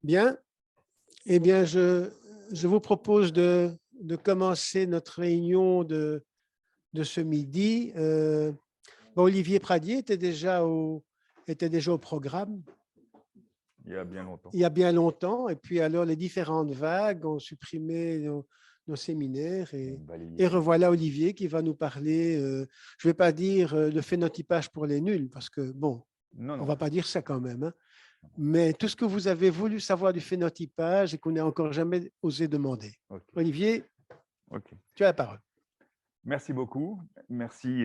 Bien, eh bien, je vous propose de commencer notre réunion de ce midi. Olivier Pradier était déjà au programme Il y a bien longtemps. il y a bien longtemps, et puis alors les différentes vagues ont supprimé nos séminaires, et revoilà Olivier qui va nous parler, je ne vais pas dire le phénotypage pour les nuls, parce que, bon, Non, on ne non. va pas dire ça quand même, hein. Mais tout ce que vous avez voulu savoir du phénotypage et qu'on n'a encore jamais osé demander. Okay. Olivier, Okay. tu as la parole. Merci beaucoup. Merci,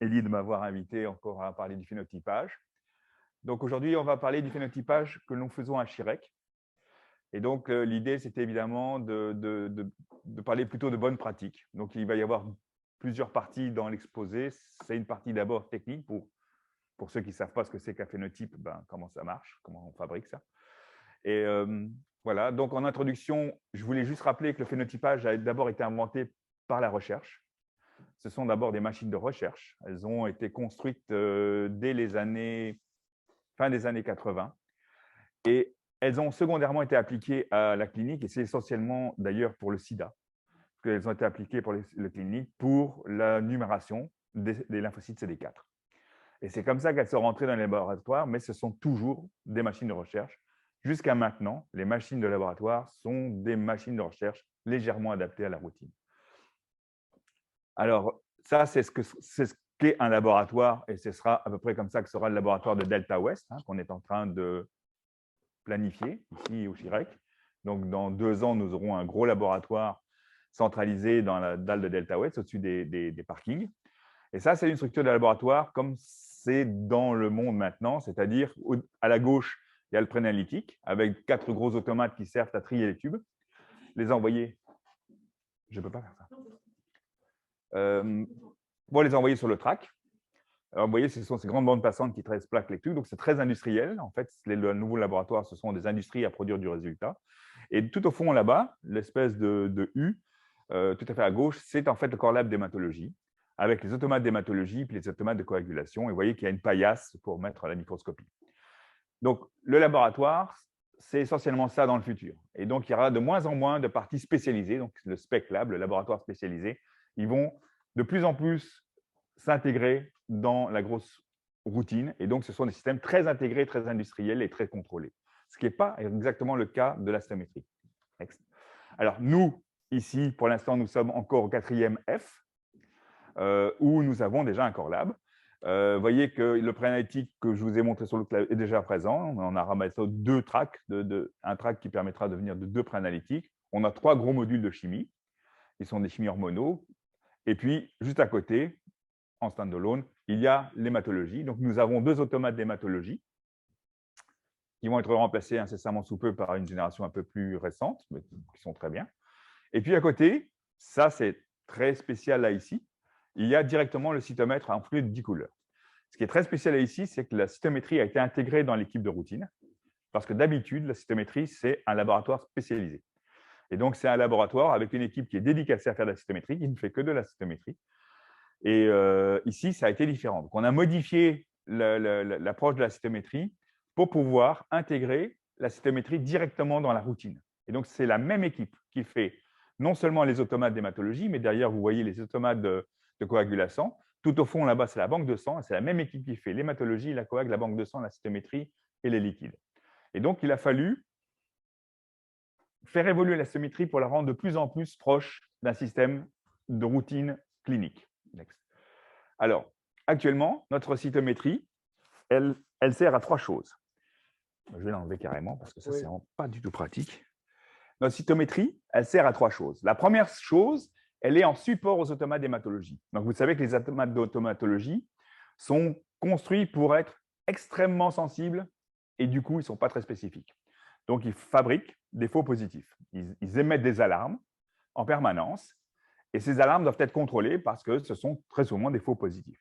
Élie, de m'avoir invité encore à parler du phénotypage. Donc, aujourd'hui, on va parler du phénotypage que nous faisons à Chirec. Et donc, l'idée, c'était évidemment de parler plutôt de bonnes pratiques. Donc, il va y avoir plusieurs parties dans l'exposé. C'est une partie d'abord technique pour ceux qui ne savent pas ce que c'est qu'un phénotype, comment ça marche, comment on fabrique ça. Et voilà, donc en introduction, je voulais juste rappeler que le phénotypage a d'abord été inventé par la recherche. Ce sont d'abord des machines de recherche. Elles ont été construites dès fin des années 80. Et elles ont secondairement été appliquées à la clinique, et c'est essentiellement d'ailleurs pour le sida qu'elles ont été appliquées pour le clinique pour la numération des lymphocytes CD4. Et c'est comme ça qu'elles sont rentrées dans les laboratoires, mais ce sont toujours des machines de recherche. Jusqu'à maintenant, les machines de laboratoire sont des machines de recherche légèrement adaptées à la routine. Alors, ça, c'est ce qu'est un laboratoire, et ce sera à peu près comme ça que sera le laboratoire de Delta West, qu'on est en train de planifier ici au Chirec. Donc, dans 2 ans, nous aurons un gros laboratoire centralisé dans la dalle de Delta West, au-dessus des parkings. Et ça, c'est une structure de laboratoire comme c'est dans le monde maintenant, c'est-à-dire à la gauche, il y a le préanalytique avec 4 gros automates qui servent à trier les tubes, les envoyer. Je ne peux pas faire ça. Les envoyer sur le track. Alors, vous voyez, ce sont ces grandes bandes passantes qui plaquent les tubes, donc c'est très industriel. En fait, le nouveau laboratoire, ce sont des industries à produire du résultat. Et tout au fond là-bas, l'espèce de U, tout à fait à gauche, c'est en fait le Core Lab d'hématologie, avec les automates d'hématologie puis les automates de coagulation. Et vous voyez qu'il y a une paillasse pour mettre la microscopie. Donc, le laboratoire, c'est essentiellement ça dans le futur. Et donc, il y aura de moins en moins de parties spécialisées. Donc, le Spec Lab, le laboratoire spécialisé, ils vont de plus en plus s'intégrer dans la grosse routine. Et donc, ce sont des systèmes très intégrés, très industriels et très contrôlés. Ce qui n'est pas exactement le cas de la cytométrie. Alors, nous, ici, pour l'instant, nous sommes encore au 4e F, où nous avons déjà un Core Lab. Vous voyez que le préanalytique que je vous ai montré sur le clavier est déjà présent. On a ramassé 2 tracks, un track qui permettra de venir de 2 préanalytiques. On a 3 gros modules de chimie, qui sont des chimies hormonaux. Et puis, juste à côté, en standalone, il y a l'hématologie. Donc, nous avons 2 automates d'hématologie qui vont être remplacés incessamment sous peu par une génération un peu plus récente, mais qui sont très bien. Et puis, à côté, ça, c'est très spécial là, ici, il y a directement le cytomètre en fluide 10 couleurs. Ce qui est très spécial ici, c'est que la cytométrie a été intégrée dans l'équipe de routine, parce que d'habitude, la cytométrie, c'est un laboratoire spécialisé. Et donc, c'est un laboratoire avec une équipe qui est dédicacée à faire de la cytométrie, qui ne fait que de la cytométrie. Et ici, ça a été différent. Donc, on a modifié l'approche de la cytométrie pour pouvoir intégrer la cytométrie directement dans la routine. Et donc, c'est la même équipe qui fait non seulement les automates d'hématologie, mais derrière, vous voyez les automates de coagulation. Tout au fond, là-bas, c'est la banque de sang. C'est la même équipe qui fait l'hématologie, la coag, la banque de sang, la cytométrie et les liquides. Et donc, il a fallu faire évoluer la cytométrie pour la rendre de plus en plus proche d'un système de routine clinique. Next. Alors, actuellement, notre cytométrie, elle sert à 3 choses. Je vais l'enlever carrément parce que ça, c'est pas du tout pratique. Notre cytométrie, elle sert à 3 choses. La première chose, elle est en support aux automates d'hématologie. Donc, vous savez que les automates d'hématologie sont construits pour être extrêmement sensibles et du coup, ils ne sont pas très spécifiques. Donc, ils fabriquent des faux positifs. Ils émettent des alarmes en permanence et ces alarmes doivent être contrôlées parce que ce sont très souvent des faux positifs.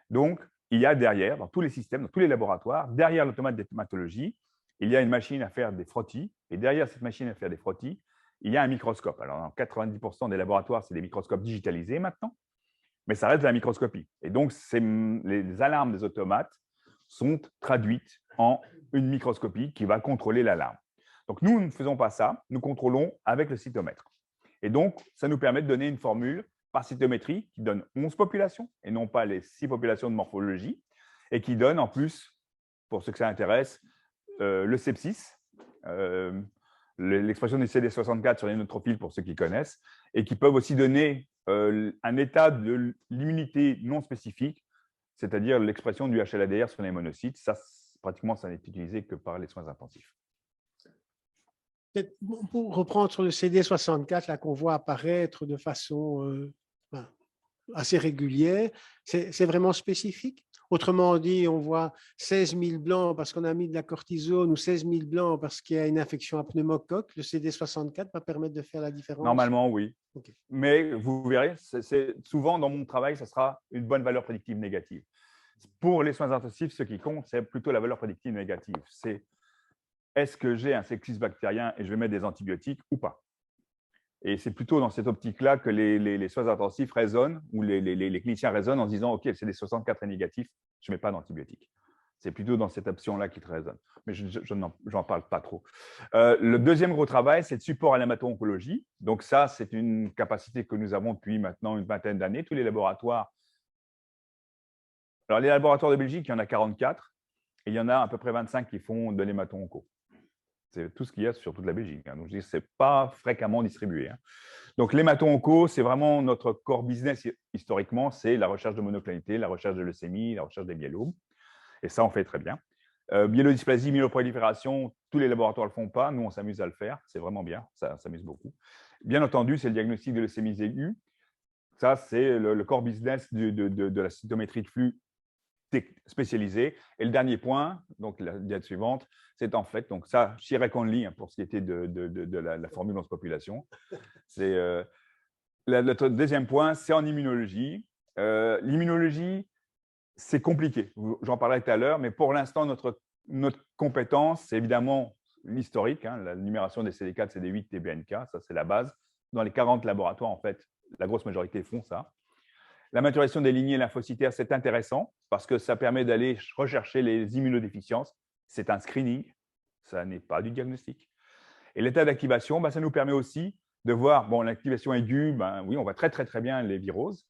Donc, il y a derrière, dans tous les systèmes, dans tous les laboratoires, derrière l'automate d'hématologie, il y a une machine à faire des frottis. Et derrière cette machine à faire des frottis, il y a un microscope. Alors, dans 90% des laboratoires, c'est des microscopes digitalisés maintenant, mais ça reste de la microscopie. Et donc, les alarmes des automates sont traduites en une microscopie qui va contrôler l'alarme. Donc, nous ne faisons pas ça. Nous contrôlons avec le cytomètre. Et donc, ça nous permet de donner une formule par cytométrie qui donne 11 populations et non pas les 6 populations de morphologie et qui donne en plus, pour ceux que ça intéresse, le sepsis, l'expression du CD64 sur les neutrophiles pour ceux qui connaissent et qui peuvent aussi donner un état de l'immunité non spécifique, c'est-à-dire l'expression du HLA-DR sur les monocytes. Ça, pratiquement, ça n'est utilisé que par les soins intensifs. Pour reprendre sur le CD64, là qu'on voit apparaître de façon assez régulière, c'est vraiment spécifique. Autrement dit, on voit 16 000 blancs parce qu'on a mis de la cortisone ou 16 000 blancs parce qu'il y a une infection à pneumocoque. Le CD64 va permettre de faire la différence? Normalement, oui. Okay. Mais vous verrez, souvent dans mon travail, ça sera une bonne valeur prédictive négative. Pour les soins intensifs, ce qui compte, c'est plutôt la valeur prédictive négative. C'est est-ce que j'ai un sepsis bactérien et je vais mettre des antibiotiques ou pas? Et c'est plutôt dans cette optique-là que les soins intensifs résonnent, ou les cliniciens résonnent en se disant « Ok, le CD64 est négatif, je ne mets pas d'antibiotiques ». C'est plutôt dans cette option-là qu'ils résonnent. Mais je n'en parle pas trop. Le deuxième gros travail, c'est le support à l'hémato-oncologie. Donc ça, c'est une capacité que nous avons depuis maintenant une vingtaine d'années. Tous les laboratoires. Alors, les laboratoires de Belgique, il y en a 44. Et il y en a à peu près 25 qui font de l'hémato-onco. C'est tout ce qu'il y a sur toute la Belgique. Donc, ce n'est pas fréquemment distribué. Donc, l'hémato-onco, c'est vraiment notre core business historiquement. C'est la recherche de monoclonalité, la recherche de leucémie, la recherche des myélomes. Et ça, on fait très bien. Myélodysplasie, myéloprolifération, tous les laboratoires ne le font pas. Nous, on s'amuse à le faire. C'est vraiment bien. Ça s'amuse beaucoup. Bien entendu, c'est le diagnostic de leucémie aiguë. Ça, c'est le core business de la cytométrie de flux spécialisée. Et le dernier point, donc la diade suivante, c'est en fait, donc ça, Chirec Only, pour ce qui était de la formule 11 population. C'est le deuxième point, c'est en immunologie. L'immunologie, c'est compliqué. J'en parlerai tout à l'heure, mais pour l'instant, notre compétence, c'est évidemment l'historique, la numération des CD4, CD8, TBNK, ça c'est la base. Dans les 40 laboratoires, en fait, la grosse majorité font ça. La maturation des lignées lymphocytaires, c'est intéressant parce que ça permet d'aller rechercher les immunodéficiences. C'est un screening, ça n'est pas du diagnostic. Et l'état d'activation, ça nous permet aussi de voir, bon, l'activation aiguë, oui, on voit très, très, très bien les viroses.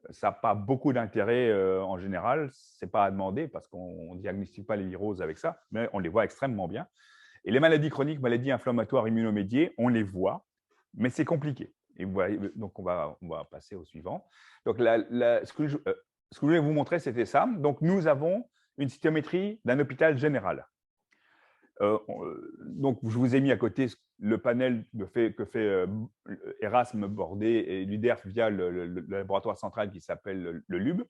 Ça n'a pas beaucoup d'intérêt en général, ce n'est pas à demander parce qu'on ne diagnostique pas les viroses avec ça, mais on les voit extrêmement bien. Et les maladies chroniques, maladies inflammatoires immunomédiées, on les voit, mais c'est compliqué. Et vous voyez, donc, on va passer au suivant. Donc, ce que je voulais vous montrer, c'était ça. Donc, nous avons une cytométrie d'un hôpital général. Donc, je vous ai mis à côté le panel que fait Erasme Bordet et l'UDERF via le laboratoire central qui s'appelle le LUB.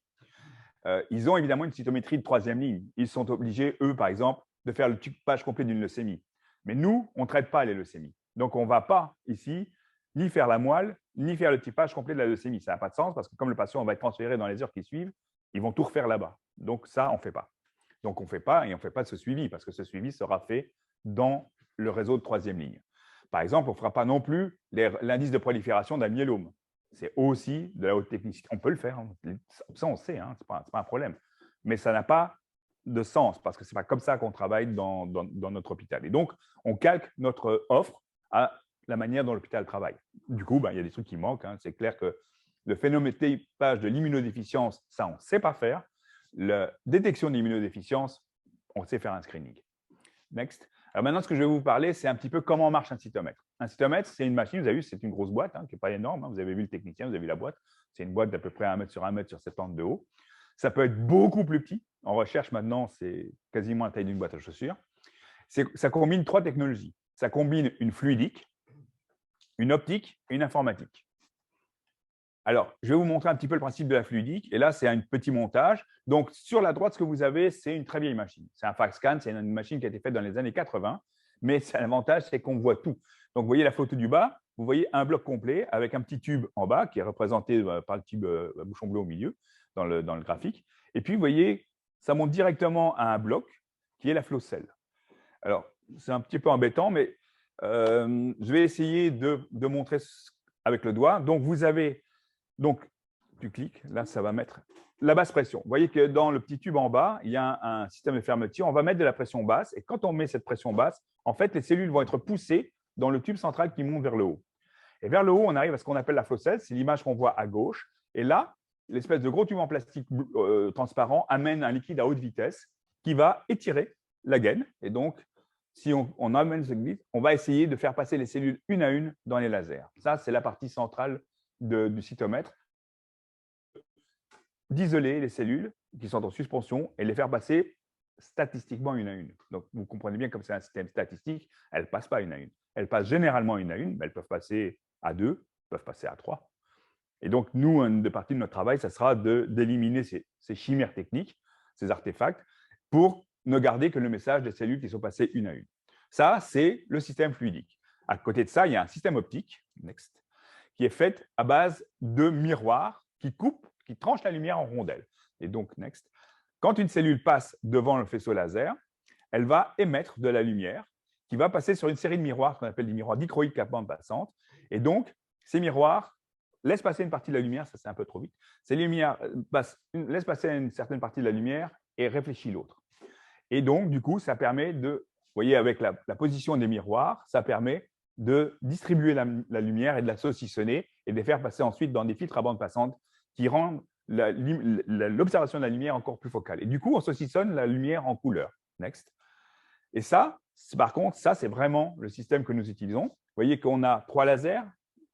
Ils ont évidemment une cytométrie de troisième ligne. Ils sont obligés, eux, par exemple, de faire le typage complet d'une leucémie. Mais nous, on ne traite pas les leucémies. Donc, on ne va pas ici ni faire la moelle, ni faire le typage complet de la leucémie. Ça n'a pas de sens parce que comme le patient va être transféré dans les heures qui suivent, ils vont tout refaire là-bas. Donc, ça, on ne fait pas. Donc, on ne fait pas et on ne fait pas de ce suivi parce que ce suivi sera fait dans le réseau de troisième ligne. Par exemple, on ne fera pas non plus l'indice de prolifération d'un myélome. C'est aussi de la haute technicité. On peut le faire, ça on sait, ce n'est pas un problème. Mais ça n'a pas de sens parce que ce n'est pas comme ça qu'on travaille dans notre hôpital. Et donc, on calque notre offre à la manière dont l'hôpital travaille. Du coup, il y a des trucs qui manquent. C'est clair que le phénotypage de l'immunodéficience, ça, on ne sait pas faire. La détection d'immunodéficience, on sait faire un screening. Next. Alors maintenant, ce que je vais vous parler, c'est un petit peu comment marche un cytomètre. Un cytomètre, c'est une machine, vous avez vu, c'est une grosse boîte qui n'est pas énorme. Vous avez vu le technicien, vous avez vu la boîte. C'est une boîte d'à peu près 1 mètre sur 1 mètre sur 70 de haut. Ça peut être beaucoup plus petit. En recherche, maintenant, c'est quasiment la taille d'une boîte à chaussures. Ça combine 3 technologies. Ça combine une fluidique, une optique et une informatique. Alors, je vais vous montrer un petit peu le principe de la fluidique. Et là, c'est un petit montage. Donc, sur la droite, ce que vous avez, c'est une très vieille machine. C'est un FACSCAN, c'est une machine qui a été faite dans les années 80. Mais l'avantage, c'est qu'on voit tout. Donc, vous voyez la photo du bas, vous voyez un bloc complet avec un petit tube en bas qui est représenté par le tube à bouchon bleu au milieu dans le graphique. Et puis, vous voyez, ça monte directement à un bloc qui est la flow cell. Alors, c'est un petit peu embêtant, mais je vais essayer de montrer avec le doigt. Donc, vous avez… Donc, tu cliques, là, ça va mettre la basse pression. Vous voyez que dans le petit tube en bas, il y a un système de fermeture. On va mettre de la pression basse. Et quand on met cette pression basse, en fait, les cellules vont être poussées dans le tube central qui monte vers le haut. Et vers le haut, on arrive à ce qu'on appelle la fossette. C'est l'image qu'on voit à gauche. Et là, l'espèce de gros tube en plastique transparent amène un liquide à haute vitesse qui va étirer la gaine. Et donc, si on amène ce liquide, on va essayer de faire passer les cellules une à une dans les lasers. Ça, c'est la partie centrale du cytomètre. D'isoler les cellules qui sont en suspension et les faire passer statistiquement une à une. Donc, vous comprenez bien, comme c'est un système statistique, elles ne passent pas une à une. Elles passent généralement une à une, mais elles peuvent passer à deux, peuvent passer à trois. Et donc, nous, une partie de notre travail, ça sera d'éliminer ces chimères techniques, ces artefacts, pour ne garder que le message des cellules qui sont passées une à une. Ça, c'est le système fluidique. À côté de ça, il y a un système optique, next, qui est fait à base de miroirs qui coupent, qui tranchent la lumière en rondelles. Et donc, next, quand une cellule passe devant le faisceau laser, elle va émettre de la lumière qui va passer sur une série de miroirs qu'on appelle des miroirs dichroïques à bande passante. Et donc, ces miroirs laissent passer une partie de la lumière, ça c'est un peu trop vite. Ces lumières laissent passer une certaine partie de la lumière et réfléchissent l'autre. Et donc, du coup, ça permet de, vous voyez, avec la position des miroirs, ça permet de distribuer la lumière et de la saucissonner et de les faire passer ensuite dans des filtres à bande passante qui rendent l'observation de la lumière encore plus focale. Et du coup, on saucissonne la lumière en couleur. Next. Et ça, par contre, ça, c'est vraiment le système que nous utilisons. Vous voyez qu'on a 3 lasers,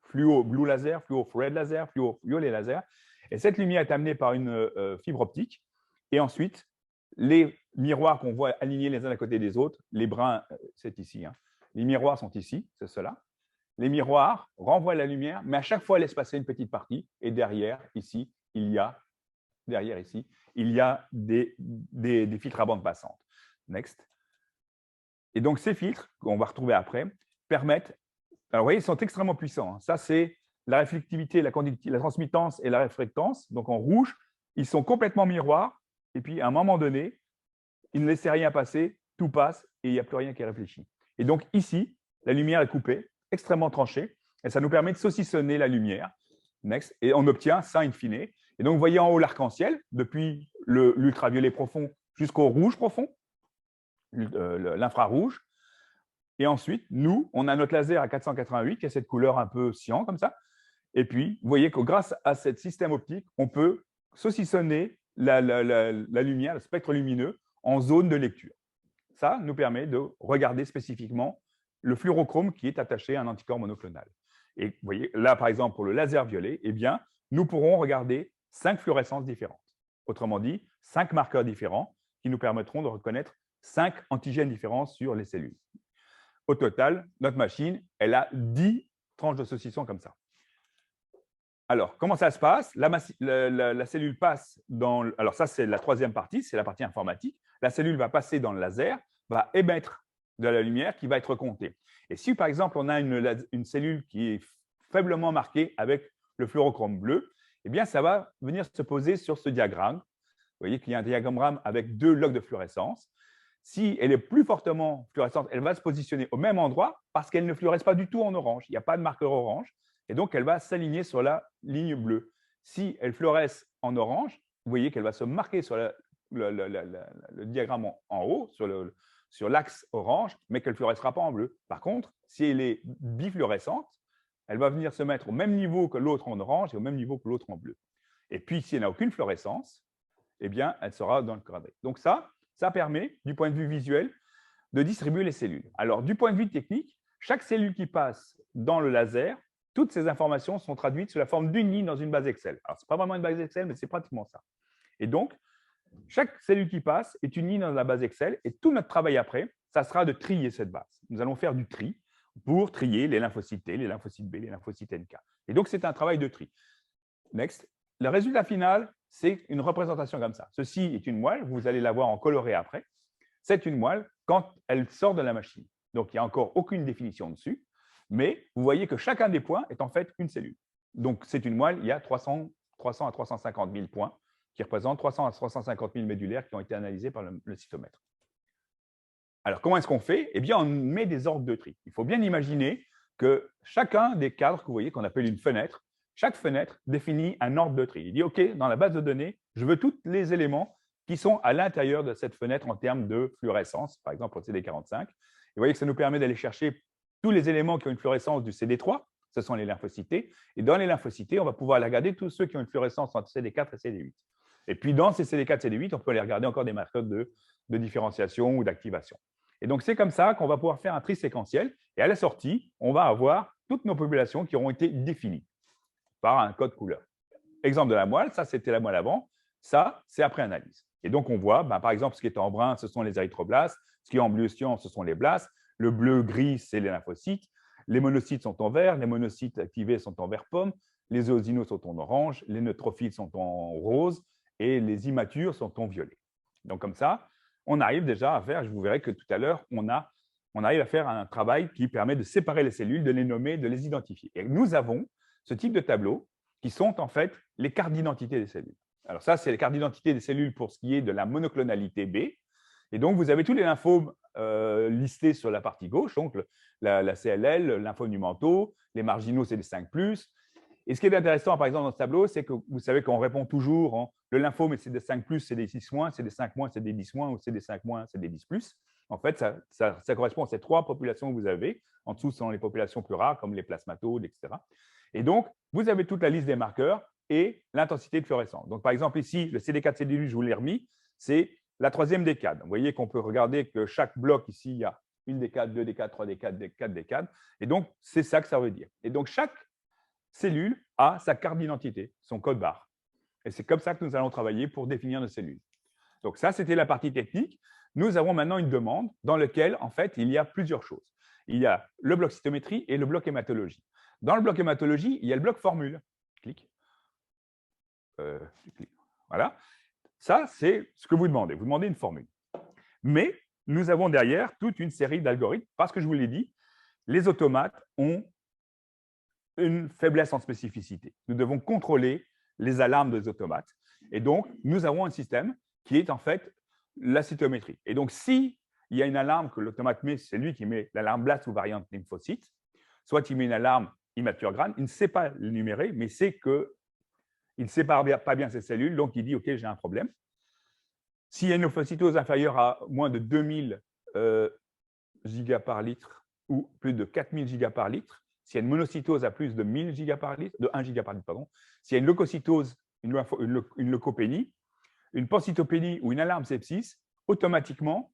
fluo blue laser, fluo red laser, fluo violet laser. Et cette lumière est amenée par une fibre optique. Et ensuite, les miroirs qu'on voit alignés les uns à côté des autres, les bruns, c'est ici. Hein. Les miroirs sont ici, c'est cela. Les miroirs renvoient la lumière, mais à chaque fois, laissent passer une petite partie. Et derrière, ici, il y a des filtres à bande passante. Next. Et donc, ces filtres, qu'on va retrouver après, permettent… Alors, vous voyez, ils sont extrêmement puissants. Hein. Ça, c'est la réflectivité, la transmittance et la réflectance. Donc, en rouge, ils sont complètement miroirs. Et puis, à un moment donné, ils ne laissent rien passer, tout passe et il n'y a plus rien qui est réfléchi. Et donc, ici, la lumière est coupée, extrêmement tranchée, et ça nous permet de saucissonner la lumière. Next. Et on obtient ça in fine. Et donc, vous voyez en haut l'arc-en-ciel, depuis l'ultraviolet profond jusqu'au rouge profond, l'infrarouge. Et ensuite, nous, on a notre laser à 488 qui a cette couleur un peu cyan comme ça. Et puis, vous voyez que grâce à ce système optique, on peut saucissonner la lumière, le spectre lumineux, en zone de lecture. Ça nous permet de regarder spécifiquement le fluorochrome qui est attaché à un anticorps monoclonal. Et vous voyez, là, par exemple, pour le laser violet, eh bien, nous pourrons regarder 5 fluorescences différentes. Autrement dit, 5 marqueurs différents qui nous permettront de reconnaître 5 antigènes différents sur les cellules. Au total, notre machine, elle a 10 tranches de saucisson comme ça. Alors, comment ça se passe? La cellule passe dans… Alors, ça, c'est la troisième partie, c'est la partie informatique. La cellule va passer dans le laser, va émettre de la lumière qui va être comptée. Et si, par exemple, on a une cellule qui est faiblement marquée avec le fluorochrome bleu, eh bien, ça va venir se poser sur ce diagramme. Vous voyez qu'il y a un diagramme avec 2 logs de fluorescence. Si elle est plus fortement fluorescente, elle va se positionner au même endroit parce qu'elle ne fluoresce pas du tout en orange. Il n'y a pas de marqueur orange. Et donc, elle va s'aligner sur la ligne bleue. Si elle fluoresce en orange, vous voyez qu'elle va se marquer sur le diagramme en haut, sur l'axe orange, mais qu'elle ne fluorescera pas en bleu. Par contre, si elle est bifluorescente, elle va venir se mettre au même niveau que l'autre en orange et au même niveau que l'autre en bleu. Et puis, si elle n'a aucune fluorescence, eh bien, elle sera dans le quadré. Donc ça permet, du point de vue visuel, de distribuer les cellules. Alors, du point de vue technique, chaque cellule qui passe dans le laser, toutes ces informations sont traduites sous la forme d'une ligne dans une base Excel. Alors, ce n'est pas vraiment une base Excel, mais c'est pratiquement ça. Et donc, chaque cellule qui passe est une ligne dans la base Excel et tout notre travail après, ça sera de trier cette base. Nous allons faire du tri pour trier les lymphocytes T, les lymphocytes B, les lymphocytes NK. Et donc, c'est un travail de tri. Next. Le résultat final, c'est une représentation comme ça. Ceci est une moelle, vous allez la voir en coloré après. C'est une moelle quand elle sort de la machine. Donc, il n'y a encore aucune définition dessus, mais vous voyez que chacun des points est en fait une cellule. Donc, c'est une moelle, il y a 300 à 350 000 points qui représentent 300 à 350 000 médulaires qui ont été analysés par le cytomètre. Alors, comment est-ce qu'on fait? Eh bien, on met des ordres de tri. Il faut bien imaginer que chacun des cadres que vous voyez, qu'on appelle une fenêtre, chaque fenêtre définit un ordre de tri. Il dit, OK, dans la base de données, je veux tous les éléments qui sont à l'intérieur de cette fenêtre en termes de fluorescence, par exemple pour le CD45. Et vous voyez que ça nous permet d'aller chercher tous les éléments qui ont une fluorescence du CD3, ce sont les lymphocytes. Et dans les lymphocytes, on va pouvoir aller regarder tous ceux qui ont une fluorescence entre CD4 et CD8. Et puis, dans ces CD4 et CD8, on peut aller regarder encore des marqueurs de différenciation ou d'activation. Et donc, c'est comme ça qu'on va pouvoir faire un tri séquentiel. Et à la sortie, on va avoir toutes nos populations qui auront été définies par un code couleur. Exemple de la moelle, ça, c'était la moelle avant. Ça, c'est après analyse. Et donc, on voit, par exemple, ce qui est en brun, ce sont les érythroblastes. Ce qui est en bleu cyan, ce sont les blastes. Le bleu-gris, c'est les lymphocytes. Les monocytes sont en vert. Les monocytes activés sont en vert pomme. Les eosinaux sont en orange. Les neutrophiles sont en rose. Et les immatures sont en violet. Donc, comme ça, on arrive déjà à faire, je vous verrai que tout à l'heure, on arrive à faire un travail qui permet de séparer les cellules, de les nommer, de les identifier. Et nous avons ce type de tableaux qui sont en fait les cartes d'identité des cellules. Alors ça, c'est les cartes d'identité des cellules pour ce qui est de la monoclonalité B. Et donc, vous avez tous les lymphomes listés sur la partie gauche, donc la CLL, le lymphome du manteau, les marginaux, c'est les 5+. Et ce qui est intéressant, par exemple, dans ce tableau, c'est que vous savez qu'on répond toujours le lymphome, c'est des 5+, c'est des 6-, c'est des 5-, c'est des 10-, ou c'est des 5-, c'est des 10+. En fait, ça correspond à ces trois populations que vous avez. En dessous, ce sont les populations plus rares, comme les plasmatodes, etc. Et donc, vous avez toute la liste des marqueurs et l'intensité de fluorescence. Donc, par exemple, ici, le CD4, CD8, je vous l'ai remis, c'est la troisième décade. Vous voyez qu'on peut regarder que chaque bloc, ici, il y a une décade, deux décades, trois décades, quatre décades. Et donc, c'est ça que ça veut dire. Et donc, chaque cellule a sa carte d'identité, son code barre. Et c'est comme ça que nous allons travailler pour définir nos cellules. Donc, ça, c'était la partie technique. Nous avons maintenant une demande dans laquelle, en fait, il y a plusieurs choses. Il y a le bloc cytométrie et le bloc hématologie. Dans le bloc hématologie, il y a le bloc formule. Clic. Voilà. Ça, c'est ce que vous demandez. Vous demandez une formule. Mais nous avons derrière toute une série d'algorithmes parce que je vous l'ai dit, les automates ont une faiblesse en spécificité. Nous devons contrôler les alarmes des automates. Et donc, nous avons un système qui est en fait la cytométrie. Et donc, s'il y a une alarme que l'automate met, c'est lui qui met l'alarme blast ou variante lymphocyte, soit il met une alarme immature grade, il ne sait pas l'énumérer, mais c'est qu'il ne sépare pas bien ses cellules, donc il dit « OK, j'ai un problème ». S'il y a une lymphocytose inférieure à moins de 2000 gigas par litre ou plus de 4000 gigas par litre, s'il y a une monocytose à plus de 1000 gigas par litre, de 1 giga par litre, pardon, s'il y a une leucocytose, une leucopénie, une pancytopénie ou une alarme sepsis, automatiquement,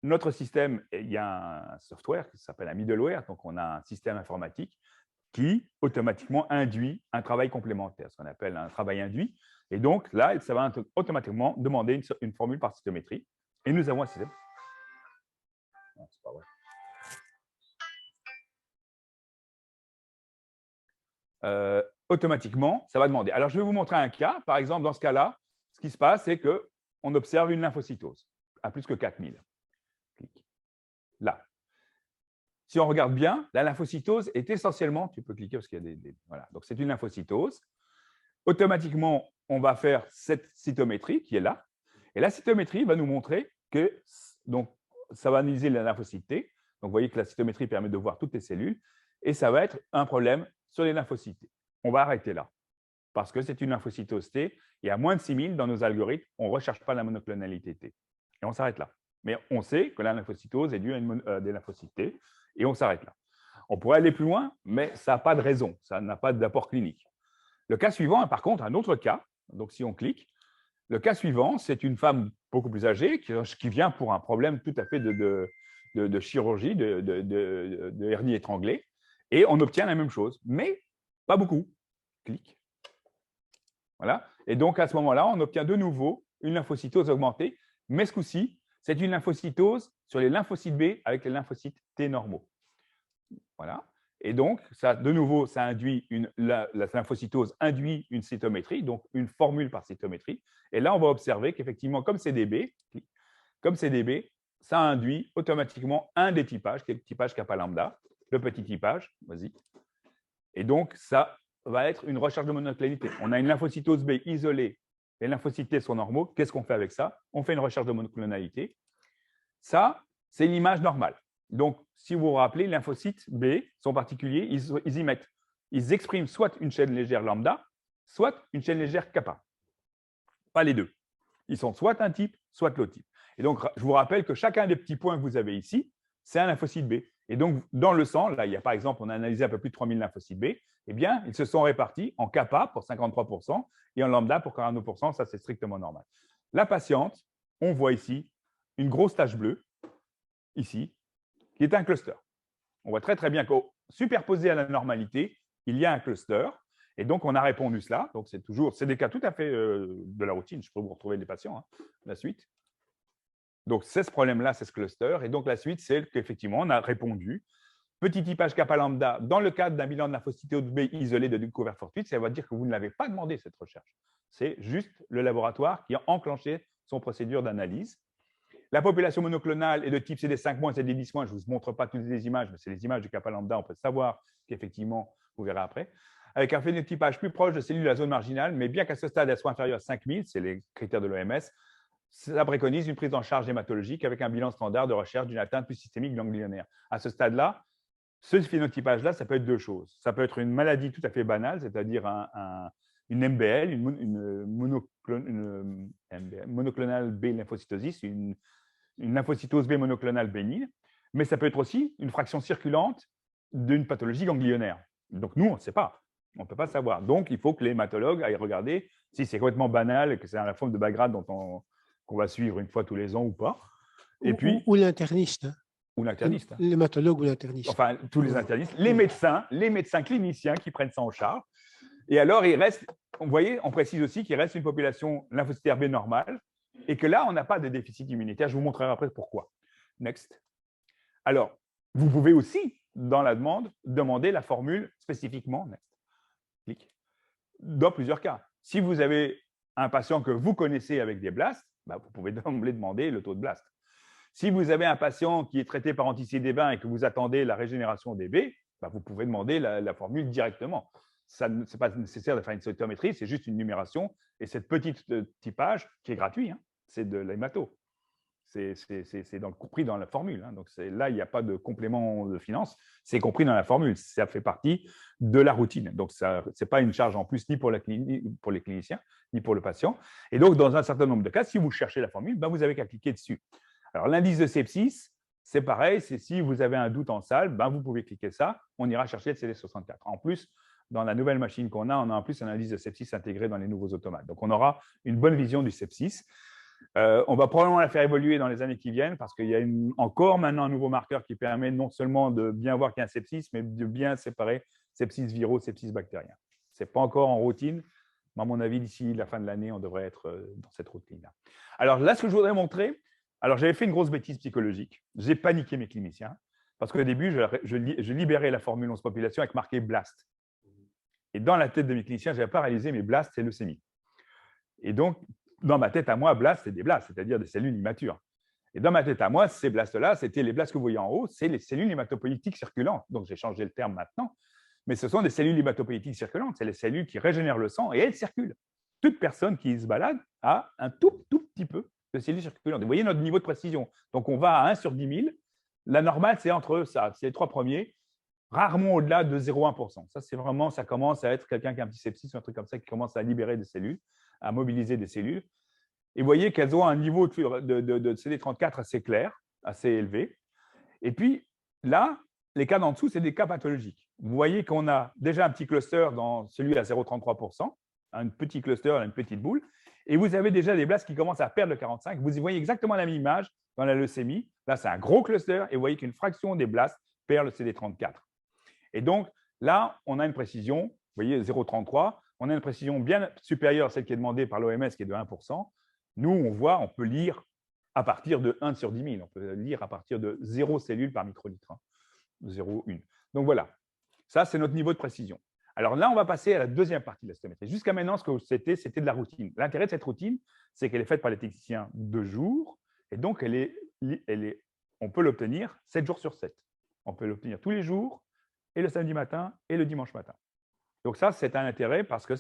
notre système, il y a un software qui s'appelle un middleware, donc on a un système informatique qui automatiquement induit un travail complémentaire, ce qu'on appelle un travail induit. Et donc là, ça va automatiquement demander une formule par cytométrie. Et nous avons un système. Non, c'est pas vrai. Automatiquement, ça va demander. Alors, je vais vous montrer un cas. Par exemple, dans ce cas-là, ce qui se passe, c'est qu'on observe une lymphocytose à plus que 4000. Là. Si on regarde bien, la lymphocytose est essentiellement, tu peux cliquer parce qu'il y a voilà, donc c'est une lymphocytose. Automatiquement, on va faire cette cytométrie qui est là. Et la cytométrie va nous montrer que donc, ça va analyser la lymphocyte T. Donc, vous voyez que la cytométrie permet de voir toutes les cellules. Et ça va être un problème sur les lymphocytes T. On va arrêter là. Parce que c'est une lymphocytose T. Et à moins de 6000, dans nos algorithmes, on ne recherche pas la monoclonalité T. Et on s'arrête là. Mais on sait que la lymphocytose est due à des lymphocytes T. Et on s'arrête là. On pourrait aller plus loin, mais ça n'a pas de raison. Ça n'a pas d'apport clinique. Le cas suivant, par contre, un autre cas. Donc, si on clique, le cas suivant, c'est une femme beaucoup plus âgée qui vient pour un problème tout à fait de chirurgie, de hernie étranglée. Et on obtient la même chose, mais pas beaucoup. Clique. Voilà. Et donc, à ce moment-là, on obtient de nouveau une lymphocytose augmentée, mais ce coup-ci, c'est une lymphocytose sur les lymphocytes B avec les lymphocytes T normaux. Voilà. Et donc, ça, de nouveau, ça induit la lymphocytose induit une cytométrie, donc une formule par cytométrie. Et là, on va observer qu'effectivement, comme CDB, ça induit automatiquement un des typages, qui est le typage kappa lambda, le petit typage, vas-y. Et donc, ça va être une recherche de monoclonalité. On a une lymphocytose B isolée, les lymphocytes T sont normaux. Qu'est-ce qu'on fait avec ça? On fait une recherche de monoclonalité. Ça, c'est l'image normale. Donc, si vous vous rappelez, les lymphocytes B sont particuliers, ils y mettent ils expriment soit une chaîne légère lambda, soit une chaîne légère kappa. Pas les deux. Ils sont soit un type, soit l'autre type. Et donc, je vous rappelle que chacun des petits points que vous avez ici, c'est un lymphocyte B. Et donc, dans le sang, là, il y a par exemple, on a analysé un peu plus de 3000 lymphocytes B, eh bien, ils se sont répartis en kappa pour 53% et en lambda pour 42%. Ça, c'est strictement normal. La patiente, on voit ici une grosse tache bleue, ici, qui est un cluster. On voit très, très bien qu'au superposé à la normalité, il y a un cluster. Et donc, on a répondu cela. Donc, c'est des cas tout à fait de la routine. Je peux vous retrouver des patients, hein, la suite. Donc, c'est ce problème-là, c'est ce cluster. Et donc, la suite, c'est qu'effectivement, on a répondu. Petit typage kappa lambda, dans le cadre d'un bilan de lymphocytose B isolé de découverte fortuite, ça veut dire que vous ne l'avez pas demandé, cette recherche. C'est juste le laboratoire qui a enclenché son procédure d'analyse. La population monoclonale est de type CD5-, CD10-. Je ne vous montre pas toutes les images, mais c'est les images du kappa lambda. On peut savoir qu'effectivement, vous verrez après. Avec un phénotypage plus proche de cellules de la zone marginale, mais bien qu'à ce stade, elles soient inférieures à 5000, c'est les critères de l'OMS, ça préconise une prise en charge hématologique avec un bilan standard de recherche d'une atteinte plus systémique ganglionnaire. À ce stade-là, ce phénotypage-là, ça peut être deux choses. Ça peut être une maladie tout à fait banale, c'est-à-dire une MBL, une monoclonale B lymphocytosis, une lymphocytose B monoclonale bénigne, mais ça peut être aussi une fraction circulante d'une pathologie ganglionnaire. Donc, nous, on ne sait pas. On ne peut pas savoir. Donc, il faut que les hématologues aillent regarder si c'est complètement banal et que c'est la forme de Bagrad qu'on va suivre une fois tous les ans ou pas. Et puis, ou l'interniste. Ou l'interniste. L'hématologue ou l'interniste. Enfin, tous les internistes. Les médecins cliniciens qui prennent ça en charge. Et alors, il reste, vous voyez, on précise aussi qu'il reste une population lymphocytaire B normale et que là, on n'a pas de déficit immunitaire. Je vous montrerai après pourquoi. Next. Alors, vous pouvez aussi, dans la demande, demander la formule spécifiquement. Next. Clic. Dans plusieurs cas. Si vous avez un patient que vous connaissez avec des blasts, bah, vous pouvez demander le taux de blast. Si vous avez un patient qui est traité par anti-CD20 et que vous attendez la régénération des B, bah, vous pouvez demander la formule directement. Ce n'est pas nécessaire de faire une cytométrie, c'est juste une numération. Et cette petite typage, qui est gratuit, hein, c'est de l'hémato. C'est compris dans la formule. Hein. Donc là, il n'y a pas de complément de finance, c'est compris dans la formule. Ça fait partie de la routine. Donc, ce n'est pas une charge en plus ni pour les cliniciens, ni pour le patient. Et donc, dans un certain nombre de cas, si vous cherchez la formule, ben, vous avez qu'à cliquer dessus. Alors, l'indice de sepsis, c'est pareil, c'est si vous avez un doute en salle, ben, vous pouvez cliquer ça, on ira chercher le CD64. En plus, dans la nouvelle machine qu'on a, on a en plus un indice de sepsis intégré dans les nouveaux automates. Donc, on aura une bonne vision du sepsis. On va probablement la faire évoluer dans les années qui viennent parce qu'il y a encore maintenant un nouveau marqueur qui permet non seulement de bien voir qu'il y a un sepsis, mais de bien séparer sepsis viraux, sepsis bactérien. Ce n'est pas encore en routine, mais à mon avis, d'ici la fin de l'année, on devrait être dans cette routine-là. Alors là, ce que je voudrais montrer, alors j'avais fait une grosse bêtise psychologique. J'ai paniqué mes cliniciens parce qu'au début, je libérais la formule 11 population avec marqué BLAST. Et dans la tête de mes cliniciens, je n'avais pas réalisé, mais BLAST, c'est leucémie. Et donc, dans ma tête à moi, BLAST, c'est des blasts, c'est-à-dire des cellules immatures. Et dans ma tête à moi, ces blasts-là, c'était les blasts que vous voyez en haut, c'est les cellules hématopoïétiques circulantes. Donc, j'ai changé le terme maintenant, mais ce sont des cellules hématopoïétiques circulantes. C'est les cellules qui régénèrent le sang et elles circulent. Toute personne qui se balade a un tout petit peu de cellules circulantes. Vous voyez notre niveau de précision. Donc, on va à 1 sur 10 000. La normale, c'est entre ça, c'est les trois premiers, rarement au-delà de 0,1%. Ça, c'est vraiment, ça commence à être quelqu'un qui a un petit sepsis ou un truc comme ça qui commence à libérer des cellules, à mobiliser des cellules. Et vous voyez qu'elles ont un niveau de CD34 assez clair, assez élevé. Et puis là, les cas d'en dessous, c'est des cas pathologiques. Vous voyez qu'on a déjà un petit cluster dans celui à 0,33%, un petit cluster, une petite boule, et vous avez déjà des blasts qui commencent à perdre le 45. Vous y voyez exactement la même image dans la leucémie. Là, c'est un gros cluster, et vous voyez qu'une fraction des blasts perd le CD34. Et donc, là, on a une précision, vous voyez, 0,33, on a une précision bien supérieure à celle qui est demandée par l'OMS, qui est de 1%. Nous, on voit, on peut lire à partir de 1 sur 10 000. On peut lire à partir de 0 cellules par microlitre. 0,1. Donc voilà, ça, c'est notre niveau de précision. Alors là, on va passer à la deuxième partie de la cytométrie. Jusqu'à maintenant, ce que c'était de la routine. L'intérêt de cette routine, c'est qu'elle est faite par les techniciens de jour. Et donc, on peut l'obtenir 7 jours sur 7. On peut l'obtenir tous les jours, et le samedi matin, et le dimanche matin. Donc ça, c'est un intérêt parce que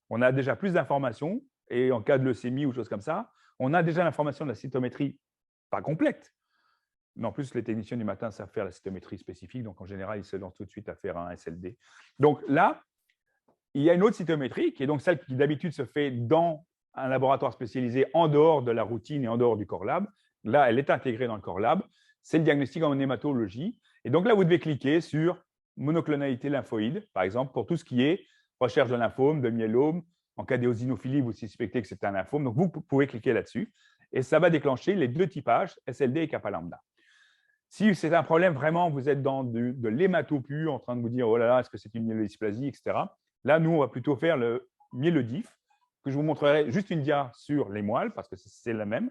on a déjà plus d'informations. Et en cas de leucémie ou choses comme ça, on a déjà l'information de la cytométrie, pas complète, Mais en plus, les techniciens du matin savent faire la cytométrie spécifique. Donc, en général, ils se lancent tout de suite à faire un SLD. Donc là, il y a une autre cytométrie qui est donc celle qui d'habitude se fait dans un laboratoire spécialisé en dehors de la routine et en dehors du Core Lab. Là, elle est intégrée dans le Core Lab. C'est le diagnostic en hématologie. Et donc là, vous devez cliquer sur monoclonalité lymphoïde, par exemple, pour tout ce qui est recherche de lymphome, de myélome. En cas d'éosinophilie, vous suspectez que c'est un lymphome. Donc, vous pouvez cliquer là-dessus. Et ça va déclencher les deux typages, SLD et kappa lambda. Si c'est un problème, vraiment, vous êtes dans de l'hématopue, en train de vous dire, oh là là, est-ce que c'est une myélodysplasie, etc. Là, nous, on va plutôt faire le myélodif, que je vous montrerai juste une dia sur les moelles, parce que c'est la même.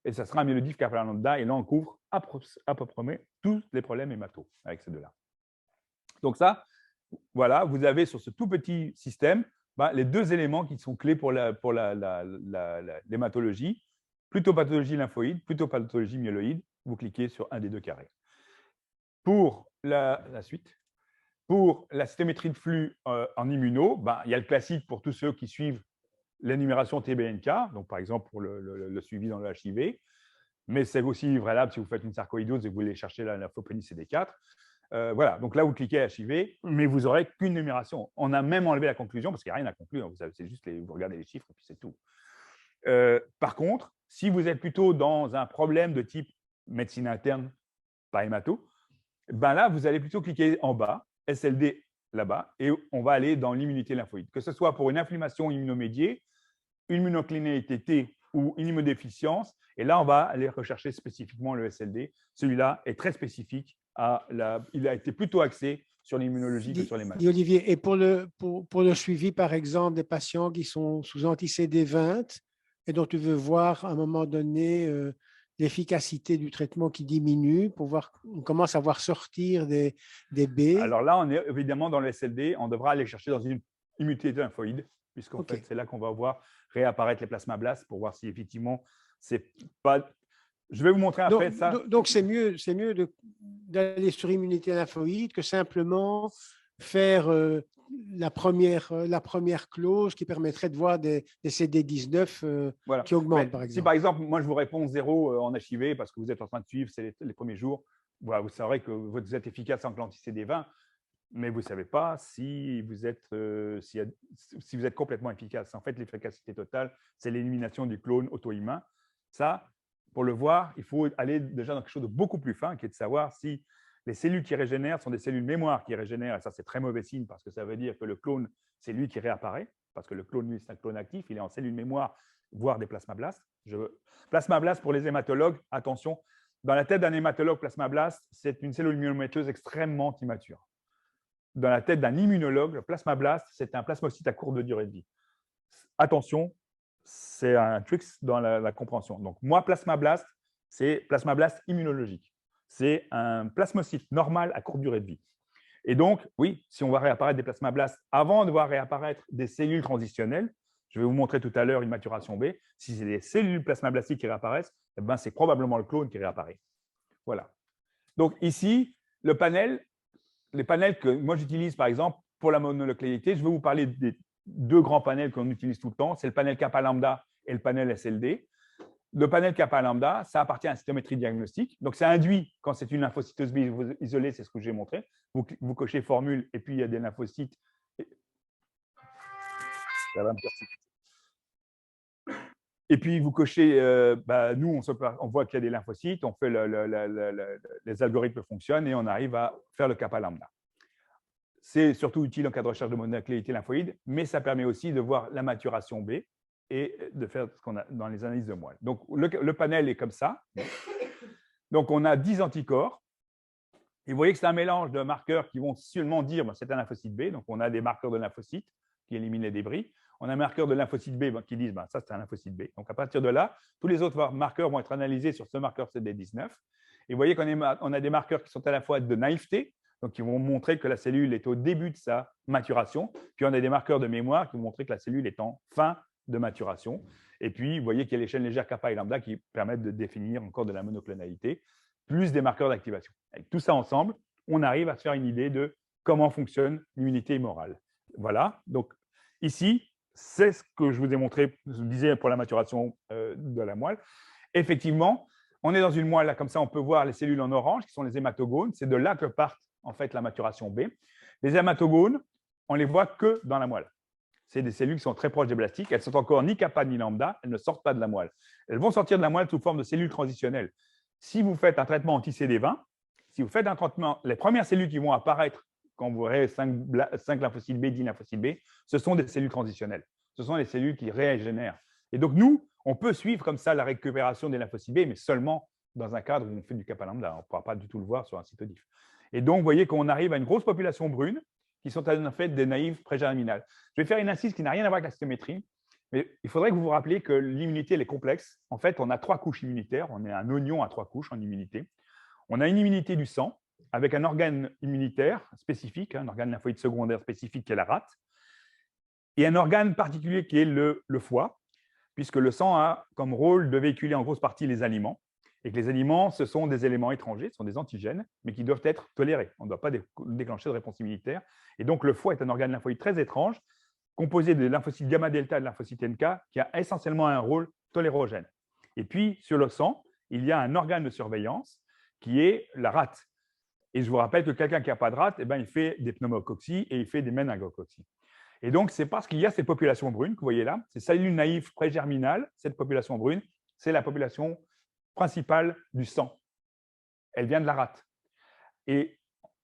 Et ça sera un myélodif kappa lambda. Et là, on couvre à peu près tous les problèmes hémato avec ces deux-là. Donc ça, voilà, vous avez sur ce tout petit système les deux éléments qui sont clés pour l'hématologie. Plutôt pathologie lymphoïde, plutôt pathologie myéloïde. Vous cliquez sur un des deux carrés. Pour la suite, pour la cytométrie de flux en immuno, il y a le classique pour tous ceux qui suivent l'énumération TBNK, donc par exemple pour le suivi dans le HIV, mais c'est aussi valable si vous faites une sarcoïdose et que vous voulez chercher la lymphopénie CD4. Voilà, donc là, vous cliquez HIV, mais vous n'aurez qu'une numération. On a même enlevé la conclusion parce qu'il n'y a rien à conclure. C'est juste vous regardez les chiffres et puis c'est tout. Par contre, si vous êtes plutôt dans un problème de type médecine interne, pas hémato, là, vous allez plutôt cliquer en bas, SLD là-bas, et on va aller dans l'immunité lymphoïde. Que ce soit pour une inflammation immunomédiée, une immunoclinité T ou une immunodéficience, et là, on va aller rechercher spécifiquement le SLD. Celui-là est très spécifique. Il a été plutôt axé sur l'immunologie que sur les maladies. Olivier, et pour le suivi, par exemple, des patients qui sont sous anti-CD20 et dont tu veux voir à un moment donné l'efficacité du traitement qui diminue pour voir, on commence à voir sortir des B. Alors là, on est évidemment dans le SLD, on devra aller chercher dans une immunité lymphoïde, puisqu'en fait, c'est là qu'on va voir réapparaître les plasmablastes pour voir si effectivement, c'est pas… Je vais vous montrer après ça. Donc, c'est mieux d'aller sur immunité lymphoïde que simplement faire la première clause qui permettrait de voir des CD19 voilà. qui augmentent, par exemple. Si par exemple, moi je vous réponds 0 en HIV parce que vous êtes en train de suivre, c'est les premiers jours, voilà, vous saurez que vous êtes efficace en l'anti-CD20, mais vous ne savez pas si vous êtes complètement efficace. En fait, l'efficacité totale, c'est l'élimination du clone auto-immun. Ça, pour le voir, il faut aller déjà dans quelque chose de beaucoup plus fin, qui est de savoir si les cellules qui régénèrent sont des cellules mémoire qui régénèrent. Et ça, c'est très mauvais signe parce que ça veut dire que le clone, c'est lui qui réapparaît, parce que le clone, lui, c'est un clone actif, il est en cellule mémoire, voire des plasmablastes. Plasmablastes, pour les hématologues, attention, dans la tête d'un hématologue, plasmablaste, c'est une cellule myélomatoeuse extrêmement immature. Dans la tête d'un immunologue, le plasmablaste, c'est un plasmocyte à courte durée de vie. Attention, c'est un trick dans la compréhension. Donc, moi, plasmablaste, c'est plasmablaste immunologique. C'est un plasmocyte normal à courte durée de vie. Et donc, oui, si on va réapparaître des plasmablastes avant de voir réapparaître des cellules transitionnelles, je vais vous montrer tout à l'heure une maturation B, si c'est des cellules plasmablastiques qui réapparaissent, eh ben, c'est probablement le clone qui réapparaît. Voilà. Donc, ici, les panels que moi j'utilise, par exemple, pour la monoclonalité, je vais vous parler des deux grands panels qu'on utilise tout le temps, c'est le panel kappa lambda et le panel SLD. Le panel kappa lambda, ça appartient à la cytométrie diagnostique. Donc, ça induit quand c'est une lymphocytose B isolée, c'est ce que j'ai montré. Vous cochez formule et puis il y a des lymphocytes. Ça va me persister. Et puis, vous cochez, nous, on voit qu'il y a des lymphocytes, on fait les algorithmes fonctionnent et on arrive à faire le kappa lambda. C'est surtout utile en cas de recherche de monoclonalité lymphoïde, mais ça permet aussi de voir la maturation B et de faire ce qu'on a dans les analyses de moelle. Donc, le panel est comme ça. Donc, on a 10 anticorps. Et vous voyez que c'est un mélange de marqueurs qui vont seulement dire c'est un lymphocyte B. Donc, on a des marqueurs de lymphocytes qui éliminent les débris. On a un marqueur de lymphocyte B qui disent ça, c'est un lymphocyte B. Donc, à partir de là, tous les autres marqueurs vont être analysés sur ce marqueur CD19. Et vous voyez qu'on a des marqueurs qui sont à la fois de naïveté, donc qui vont montrer que la cellule est au début de sa maturation. Puis, on a des marqueurs de mémoire qui vont montrer que la cellule est en fin de maturation. Et puis, vous voyez qu'il y a les chaînes légères kappa et lambda qui permettent de définir encore de la monoclonalité, plus des marqueurs d'activation. Avec tout ça ensemble, on arrive à se faire une idée de comment fonctionne l'immunité humorale. Voilà. Donc, ici, c'est ce que je vous ai montré, je vous disais, pour la maturation de la moelle. Effectivement, on est dans une moelle, là, comme ça, on peut voir les cellules en orange, qui sont les hématogones. C'est de là que part, en fait, la maturation B. Les hématogones, on les voit que dans la moelle. C'est des cellules qui sont très proches des blastiques. Elles sont encore ni kappa ni lambda. Elles ne sortent pas de la moelle. Elles vont sortir de la moelle sous forme de cellules transitionnelles. Si vous faites un traitement anti-CD20, si vous faites un traitement, les premières cellules qui vont apparaître quand vous aurez 5 lymphocytes B, 10 lymphocytes B, ce sont des cellules transitionnelles. Ce sont les cellules qui régénèrent. Et donc, nous, on peut suivre comme ça la récupération des lymphocytes B, mais seulement dans un cadre où on fait du kappa lambda. On ne pourra pas du tout le voir sur un cytodif. Et donc, vous voyez qu'on arrive à une grosse population brune qui sont en fait des naïves prégerminales. Je vais faire une incise qui n'a rien à voir avec la cytométrie, mais il faudrait que vous vous rappeliez que l'immunité, elle est complexe. En fait, on a 3 couches immunitaires. On est un oignon à 3 couches en immunité. On a une immunité du sang avec un organe immunitaire spécifique, un organe lymphoïde secondaire spécifique qui est la rate, et un organe particulier qui est le foie, puisque le sang a comme rôle de véhiculer en grosse partie les aliments, et que les aliments, ce sont des éléments étrangers, ce sont des antigènes, mais qui doivent être tolérés. On ne doit pas déclencher de réponse immunitaire. Et donc, le foie est un organe lymphoïde très étrange, composé de lymphocytes gamma-delta et de lymphocytes NK, qui a essentiellement un rôle tolérogène. Et puis, sur le sang, il y a un organe de surveillance qui est la rate. Et je vous rappelle que quelqu'un qui n'a pas de rate, eh ben, il fait des pneumococcies et il fait des méningococcies. Et donc, c'est parce qu'il y a ces populations brunes que vous voyez là, ces cellules naïves prégerminales, cette population brune, c'est la population principale du sang. Elle vient de la rate. Et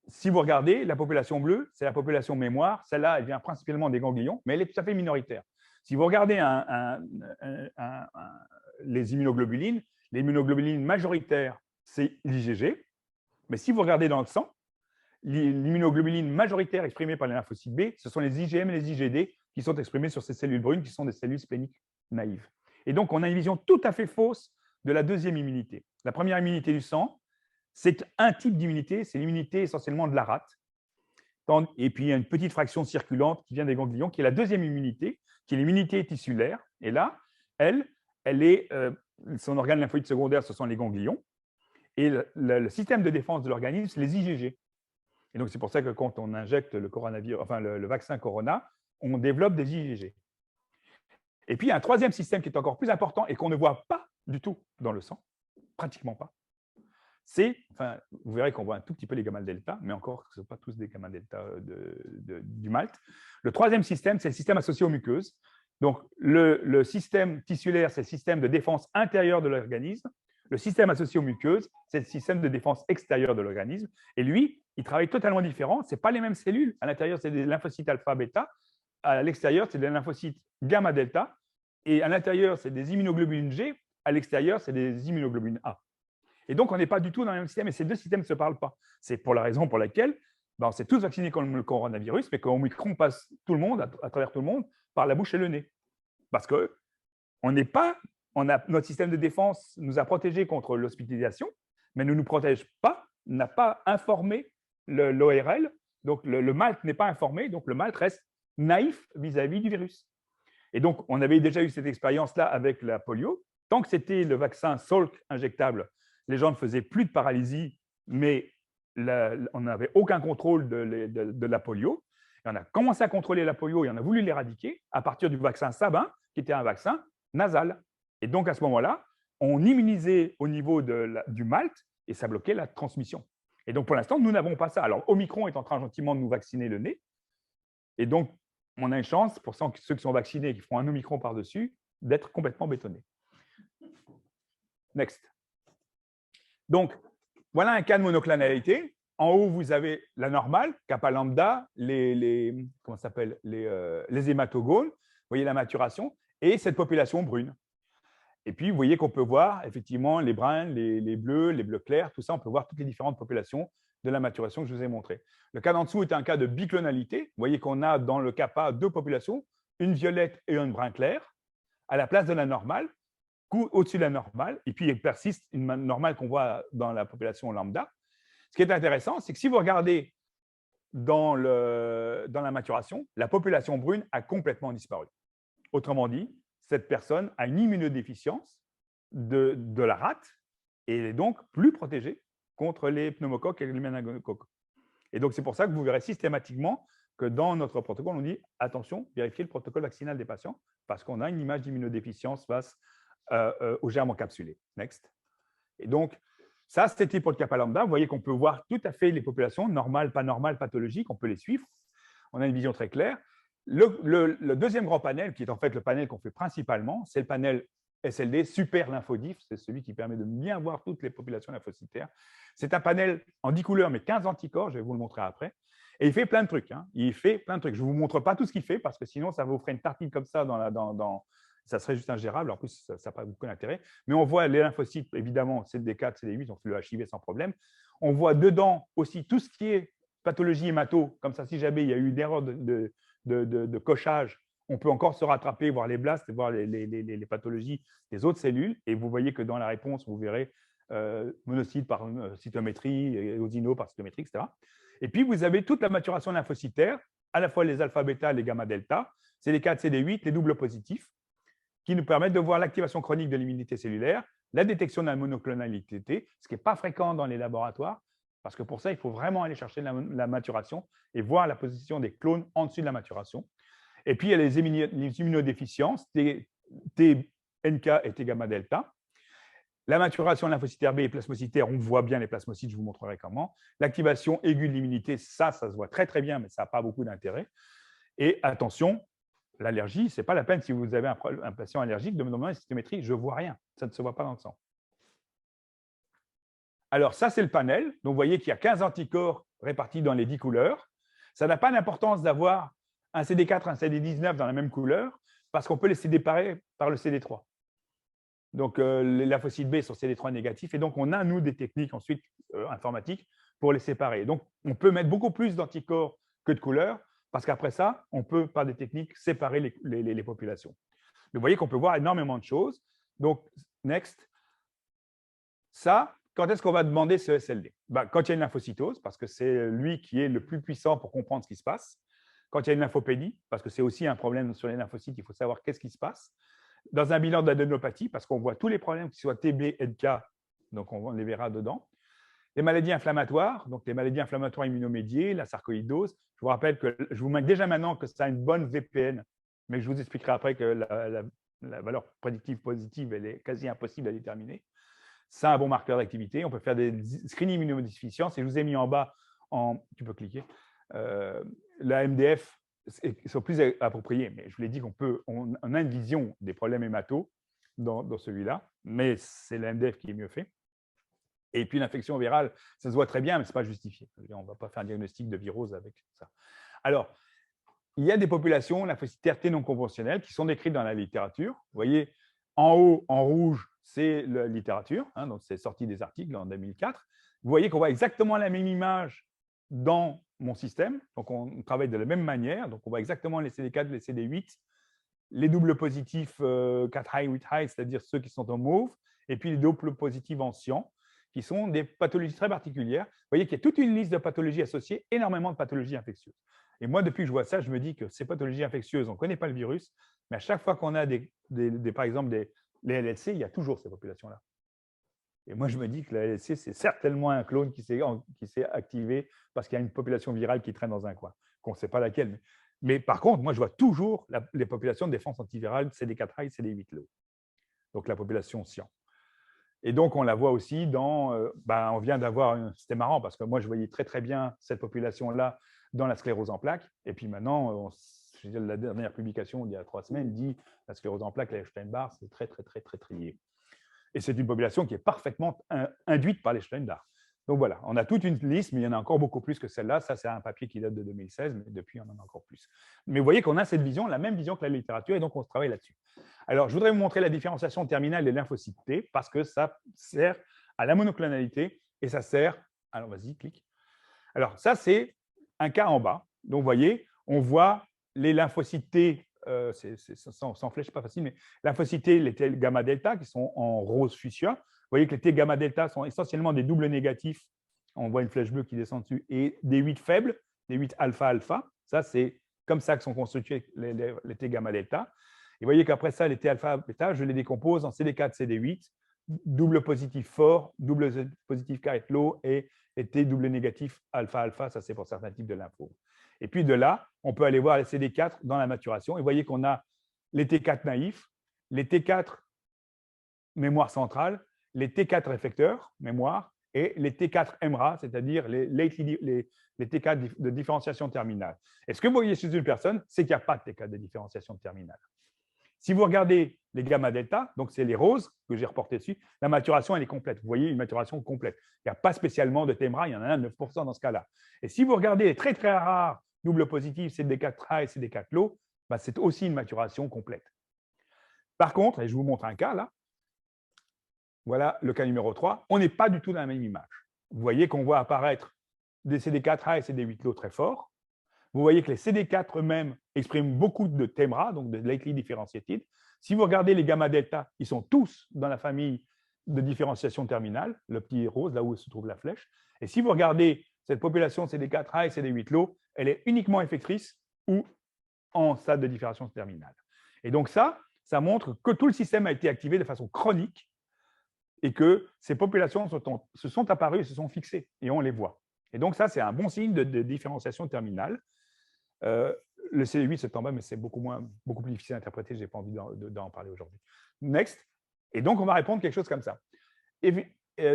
si vous regardez, la population bleue, c'est la population mémoire. Celle-là, elle vient principalement des ganglions, mais elle est tout à fait minoritaire. Si vous regardez les immunoglobulines majoritaires, c'est l'IgG. Mais si vous regardez dans le sang, l'immunoglobuline majoritaire exprimée par les lymphocytes B, ce sont les IgM et les IgD qui sont exprimés sur ces cellules brunes qui sont des cellules spléniques naïves. Et donc, on a une vision tout à fait fausse de la deuxième immunité. La première immunité du sang, c'est un type d'immunité, c'est l'immunité essentiellement de la rate. Et puis, il y a une petite fraction circulante qui vient des ganglions, qui est la deuxième immunité, qui est l'immunité tissulaire. Et là, elle est, son organe lymphoïde secondaire, ce sont les ganglions. Et le système de défense de l'organisme, c'est les IgG. Et donc, c'est pour ça que quand on injecte le coronavirus, enfin le vaccin Corona, on développe des IgG. Et puis, il y a un troisième système qui est encore plus important et qu'on ne voit pas du tout dans le sang, pratiquement pas. Enfin, vous verrez qu'on voit un tout petit peu les gamma-delta, mais encore, ce ne sont pas tous des gamma-delta du malt. Le troisième système, c'est le système associé aux muqueuses. Donc, le système tissulaire, c'est le système de défense intérieure de l'organisme. Le système associé aux muqueuses, c'est le système de défense extérieure de l'organisme. Et lui, il travaille totalement différent. Ce n'est pas les mêmes cellules. À l'intérieur, c'est des lymphocytes alpha-bêta. À l'extérieur, c'est des lymphocytes gamma-delta. Et à l'intérieur, c'est des immunoglobulines G. À l'extérieur, c'est des immunoglobulines A. Et donc, on n'est pas du tout dans le même système. Et ces deux systèmes ne se parlent pas. C'est pour la raison pour laquelle on s'est tous vaccinés contre le coronavirus, mais qu'Omicron passe tout le monde, à travers tout le monde, par la bouche et le nez. Parce qu'on n'est pas... notre système de défense nous a protégés contre l'hospitalisation, mais ne nous protège pas, n'a pas informé l'ORL. Donc, le malt n'est pas informé, donc le malt reste naïf vis-à-vis du virus. Et donc, on avait déjà eu cette expérience-là avec la polio. Tant que c'était le vaccin Salk injectable, les gens ne faisaient plus de paralysie, mais on n'avait aucun contrôle de la polio. Et on a commencé à contrôler la polio et on a voulu l'éradiquer à partir du vaccin Sabin, qui était un vaccin nasal. Et donc, à ce moment-là, on immunisait au niveau du malt et ça bloquait la transmission. Et donc, pour l'instant, nous n'avons pas ça. Alors, Omicron est en train gentiment de nous vacciner le nez. Et donc, on a une chance, pour ceux qui sont vaccinés et qui feront un Omicron par-dessus, d'être complètement bétonnés. Next. Donc, voilà un cas de monoclonalité. En haut, vous avez la normale, kappa lambda, comment ça s'appelle, les hématogones. Vous voyez la maturation. Et cette population brune. Et puis, vous voyez qu'on peut voir effectivement les bruns, les bleus clairs, tout ça, on peut voir toutes les différentes populations de la maturation que je vous ai montré. Le cas d'en dessous est un cas de biclonalité. Vous voyez qu'on a dans le kappa deux populations, une violette et une brun clair, à la place de la normale, au-dessus de la normale, et puis il persiste une normale qu'on voit dans la population lambda. Ce qui est intéressant, c'est que si vous regardez dans la maturation, la population brune a complètement disparu. Autrement dit, cette personne a une immunodéficience de la rate et elle est donc plus protégée contre les pneumocoques et les méningocoques. Et donc, c'est pour ça que vous verrez systématiquement que dans notre protocole, on dit attention, vérifiez le protocole vaccinal des patients parce qu'on a une image d'immunodéficience face aux germes encapsulés. Next. Et donc, ça, c'était pour le kappa lambda. Vous voyez qu'on peut voir tout à fait les populations, normales, pas normales, pathologiques, on peut les suivre. On a une vision très claire. Le deuxième grand panel, qui est en fait le panel qu'on fait principalement, c'est le panel SLD super lymphodif, c'est celui qui permet de bien voir toutes les populations lymphocytaires. C'est un panel en 10 couleurs, mais 15 anticorps, je vais vous le montrer après. Et il fait plein de trucs. Hein. Il fait plein de trucs. Je ne vous montre pas tout ce qu'il fait, parce que sinon, ça vous ferait une tartine comme ça ça serait juste ingérable. En plus, ça n'a pas beaucoup d'intérêt. Mais on voit les lymphocytes, évidemment, CD4, CD8, on fait le HIV sans problème. On voit dedans aussi tout ce qui est pathologie hémato, comme ça, si jamais il y a eu une erreur de cochage, on peut encore se rattraper, voir les blastes, voir les pathologies des autres cellules. Et vous voyez que dans la réponse, vous verrez monocytes par cytométrie, eosino par cytométrie, etc. Et puis, vous avez toute la maturation lymphocytaire, à la fois les alpha-bêta, les gamma-delta, CD4, CD8, les doubles positifs, qui nous permettent de voir l'activation chronique de l'immunité cellulaire, la détection de la monoclonalité, ce qui n'est pas fréquent dans les laboratoires, parce que pour ça, il faut vraiment aller chercher la maturation et voir la position des clones en dessus de la maturation. Et puis, il y a les immunodéficiences, T, NK et T gamma delta. La maturation lymphocytaire B et plasmocytaire, on voit bien les plasmocytes, je vous montrerai comment. L'activation aiguë de l'immunité, ça se voit très, très bien, mais ça n'a pas beaucoup d'intérêt. Et attention, l'allergie, ce n'est pas la peine, si vous avez un patient allergique, de me demander une cytométrie, je ne vois rien, ça ne se voit pas dans le sang. Alors, ça, c'est le panel. Donc, vous voyez qu'il y a 15 anticorps répartis dans les 10 couleurs. Ça n'a pas d'importance d'avoir un CD4, un CD19 dans la même couleur, parce qu'on peut les séparer par le CD3. Donc, les lymphocytes B sont CD3 négatifs, et donc, on a, nous, des techniques ensuite informatiques pour les séparer. Donc, on peut mettre beaucoup plus d'anticorps que de couleurs, parce qu'après ça, on peut, par des techniques, séparer les populations. Vous voyez qu'on peut voir énormément de choses. Donc, next. Ça, quand est-ce qu'on va demander ce SLD? Quand il y a une lymphocytose, parce que c'est lui qui est le plus puissant pour comprendre ce qui se passe. Quand il y a une lymphopénie, parce que c'est aussi un problème sur les lymphocytes, il faut savoir qu'est-ce qui se passe. Dans un bilan d'adénopathie, parce qu'on voit tous les problèmes, qui soient TB, NK, donc on les verra dedans. Les maladies inflammatoires, donc les maladies inflammatoires immunomédiées, la sarcoïdose. Je vous rappelle que je vous mets déjà maintenant que ça a une bonne VPN, mais je vous expliquerai après que la valeur prédictive positive, elle est quasi impossible à déterminer. C'est un bon marqueur d'activité. On peut faire des screenings immunodéficience. Et je vous ai mis en bas, tu peux cliquer, la MDF sont plus appropriés. Mais je vous l'ai dit on a une vision des problèmes hémato dans celui-là, mais c'est la MDF qui est mieux fait. Et puis l'infection virale, ça se voit très bien, mais ce n'est pas justifié. On ne va pas faire un diagnostic de virose avec ça. Alors, il y a des populations lymphocytaires T non conventionnelles qui sont décrites dans la littérature. Vous voyez, en haut, en rouge, c'est la littérature, hein, donc c'est sorti des articles en 2004. Vous voyez qu'on voit exactement la même image dans mon système. Donc, on travaille de la même manière. Donc, on voit exactement les CD4, les CD8, les doubles positifs 4 high, 8 high, c'est-à-dire ceux qui sont en mauve, et puis les doubles positifs en cyan, qui sont des pathologies très particulières. Vous voyez qu'il y a toute une liste de pathologies associées, énormément de pathologies infectieuses. Et moi, depuis que je vois ça, je me dis que ces pathologies infectieuses, on ne connaît pas le virus, mais à chaque fois qu'on a par exemple les LLC, il y a toujours ces populations-là. Et moi, je me dis que la LLC, c'est certainement un clone qui s'est activé parce qu'il y a une population virale qui traîne dans un coin, qu'on ne sait pas laquelle. Mais par contre, moi, je vois toujours les populations de défense antivirale CD4 high, CD8 low. Donc, la population cyan. Et donc, on la voit aussi dans… on vient d'avoir… C'était marrant parce que moi, je voyais très, très bien cette population-là dans la sclérose en plaques. Et puis maintenant, la dernière publication, il y a 3 semaines, dit la sclérose en plaques, la Epstein-Barr, c'est très, très, très, très, très lié. Et c'est une population qui est parfaitement induite par les Epstein-Barr. Donc voilà, on a toute une liste, mais il y en a encore beaucoup plus que celle-là. Ça, c'est un papier qui date de 2016, mais depuis, on en a encore plus. Mais vous voyez qu'on a cette vision, la même vision que la littérature, et donc on se travaille là-dessus. Alors, je voudrais vous montrer la différenciation terminale des lymphocytes T, parce que ça sert à la monoclonalité, et ça sert… Alors, vas-y, clique. Alors, ça, c'est un cas en bas. Donc, vous voyez, on voit les lymphocytes T, sans flèche, pas facile, mais lymphocytes T, les T gamma delta, qui sont en rose fuchsia. Vous voyez que les T gamma delta sont essentiellement des doubles négatifs. On voit une flèche bleue qui descend dessus, et des 8 faibles, des 8 alpha alpha. Ça, c'est comme ça que sont constitués les T gamma delta. Et vous voyez qu'après ça, les T alpha bêta, je les décompose en CD4, CD8, double positif fort, double positif carré low et T double négatif alpha alpha. Ça, c'est pour certains types de lymphomes. Et puis de là, on peut aller voir les CD4 dans la maturation. Et vous voyez qu'on a les T4 naïfs, les T4 mémoire centrale les T4 réflecteurs, mémoire, et les T4 MRA, c'est-à-dire les T4 de différenciation terminale. Et ce que vous voyez chez une personne, c'est qu'il n'y a pas de T4 de différenciation terminale. Si vous regardez les gamma-delta, donc c'est les roses que j'ai reportés dessus, la maturation, elle est complète. Vous voyez une maturation complète. Il n'y a pas spécialement de TMRA, il y en a un 9% dans ce cas-là. Et si vous regardez les très, très rares doubles positifs, CD4A et CD4 low, bah, c'est aussi une maturation complète. Par contre, et je vous montre un cas là, voilà le cas numéro 3, on n'est pas du tout dans la même image. Vous voyez qu'on voit apparaître des CD4A et CD8 low très forts. Vous voyez que les CD4 eux-mêmes expriment beaucoup de TMRA, donc de lightly differentiated. Si vous regardez les gamma-delta, ils sont tous dans la famille de différenciation terminale, le petit rose, là où se trouve la flèche. Et si vous regardez cette population CD4A et CD8 low, elle est uniquement effectrice ou en stade de différenciation terminale. Et donc ça montre que tout le système a été activé de façon chronique et que ces populations se sont apparues et se sont fixées, et on les voit. Et donc ça, c'est un bon signe de différenciation terminale. Le CD8, c'est en bas, mais c'est beaucoup plus difficile à interpréter. Je n'ai pas envie d'en parler aujourd'hui. Next. Et donc, on va répondre quelque chose comme ça. Et